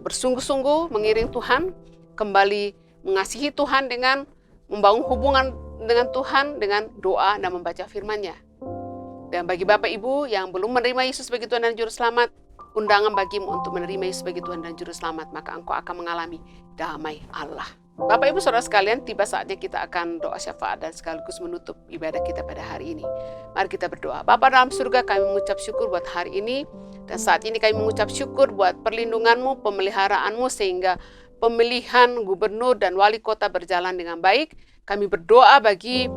bersungguh-sungguh mengiring Tuhan. Kembali mengasihi Tuhan dengan membangun hubungan dengan Tuhan, dengan doa dan membaca firman-Nya. Dan bagi Bapak Ibu yang belum menerima Yesus sebagai Tuhan dan Juru Selamat, undangan bagimu untuk menerima Yesus sebagai Tuhan dan Juru Selamat, maka engkau akan mengalami damai Allah. Bapak Ibu Saudara sekalian, tiba saatnya kita akan doa syafaat dan sekaligus menutup ibadah kita pada hari ini. Mari kita berdoa. Bapa dalam surga, kami mengucap syukur buat hari ini. Dan saat ini kami mengucap syukur buat perlindungan-Mu, pemeliharaan-Mu, sehingga pemilihan gubernur dan wali kota berjalan dengan baik. Kami berdoa bagi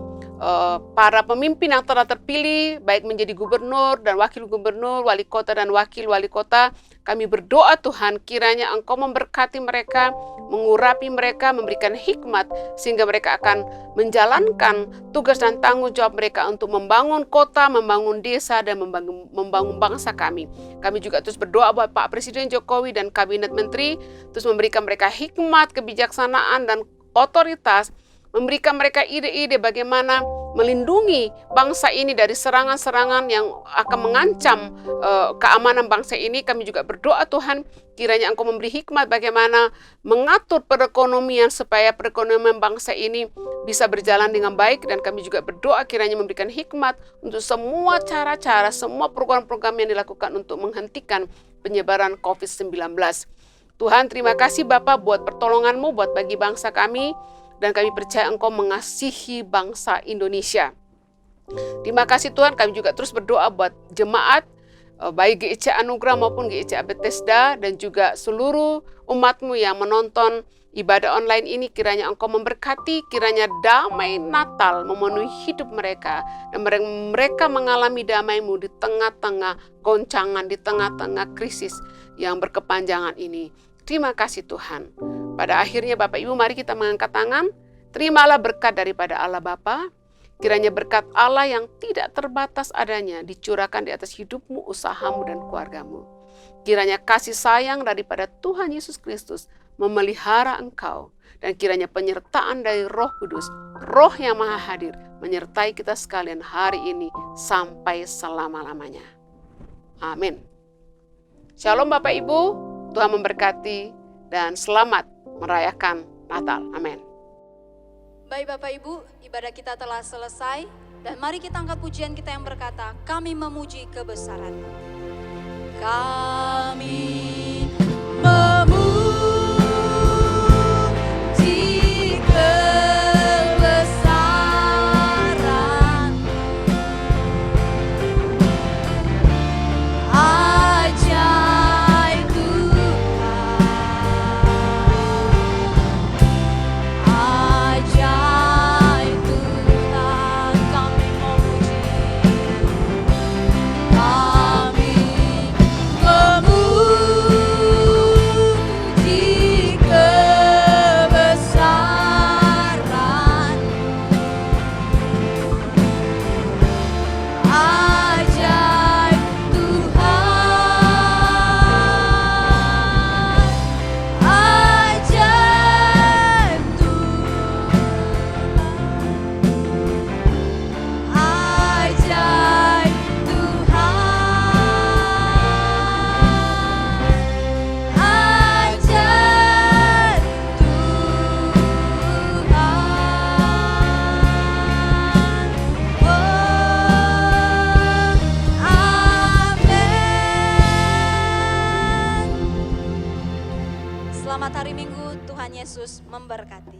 para pemimpin yang telah terpilih, baik menjadi gubernur dan wakil gubernur, wali kota dan wakil wali kota. Kami berdoa Tuhan, kiranya Engkau memberkati mereka, mengurapi mereka, memberikan hikmat, sehingga mereka akan menjalankan tugas dan tanggung jawab mereka untuk membangun kota, membangun desa, dan membangun bangsa kami. Kami juga terus berdoa buat Pak Presiden Jokowi dan Kabinet Menteri, terus memberikan mereka hikmat, kebijaksanaan, dan otoritas, memberikan mereka ide-ide bagaimana melindungi bangsa ini dari serangan-serangan yang akan mengancam keamanan bangsa ini. Kami juga berdoa Tuhan, kiranya Engkau memberi hikmat bagaimana mengatur perekonomian supaya perekonomian bangsa ini bisa berjalan dengan baik. Dan kami juga berdoa kiranya memberikan hikmat untuk semua cara-cara, semua program-program yang dilakukan untuk menghentikan penyebaran COVID-19. Tuhan, terima kasih Bapa buat pertolongan-Mu buat bagi bangsa kami. Dan kami percaya Engkau mengasihi bangsa Indonesia. Terima kasih Tuhan, kami juga terus berdoa buat jemaat, baik GEC Anugerah maupun GEC Bethesda, dan juga seluruh umat-Mu yang menonton ibadah online ini. Kiranya Engkau memberkati, kiranya damai Natal memenuhi hidup mereka. Dan mereka mengalami damai-Mu di tengah-tengah goncangan, di tengah-tengah krisis yang berkepanjangan ini. Terima kasih Tuhan. Pada akhirnya Bapak Ibu, mari kita mengangkat tangan. Terimalah berkat daripada Allah Bapa. Kiranya berkat Allah yang tidak terbatas adanya dicurahkan di atas hidupmu, usahamu, dan keluargamu. Kiranya kasih sayang daripada Tuhan Yesus Kristus memelihara engkau. Dan kiranya penyertaan dari Roh Kudus, Roh yang Maha Hadir, menyertai kita sekalian hari ini sampai selama-lamanya. Amin. Shalom Bapak Ibu, Tuhan memberkati dan selamat merayakan Natal. Amin. Baik Bapak Ibu, ibadah kita telah selesai dan mari kita angkat pujian kita yang berkata, kami memuji kebesaran-Mu. Kami memuji kebesaran-Mu. Ajaib Tuhan, ajaib Tuhan, kami memuji, kami memuji kebesaran, ajaib Tuhan, ajaib Tuhan, ajaib Tuhan, ajaib Tuhan. Oh, amin. Selamat hari Minggu, Tuhan Yesus memberkati.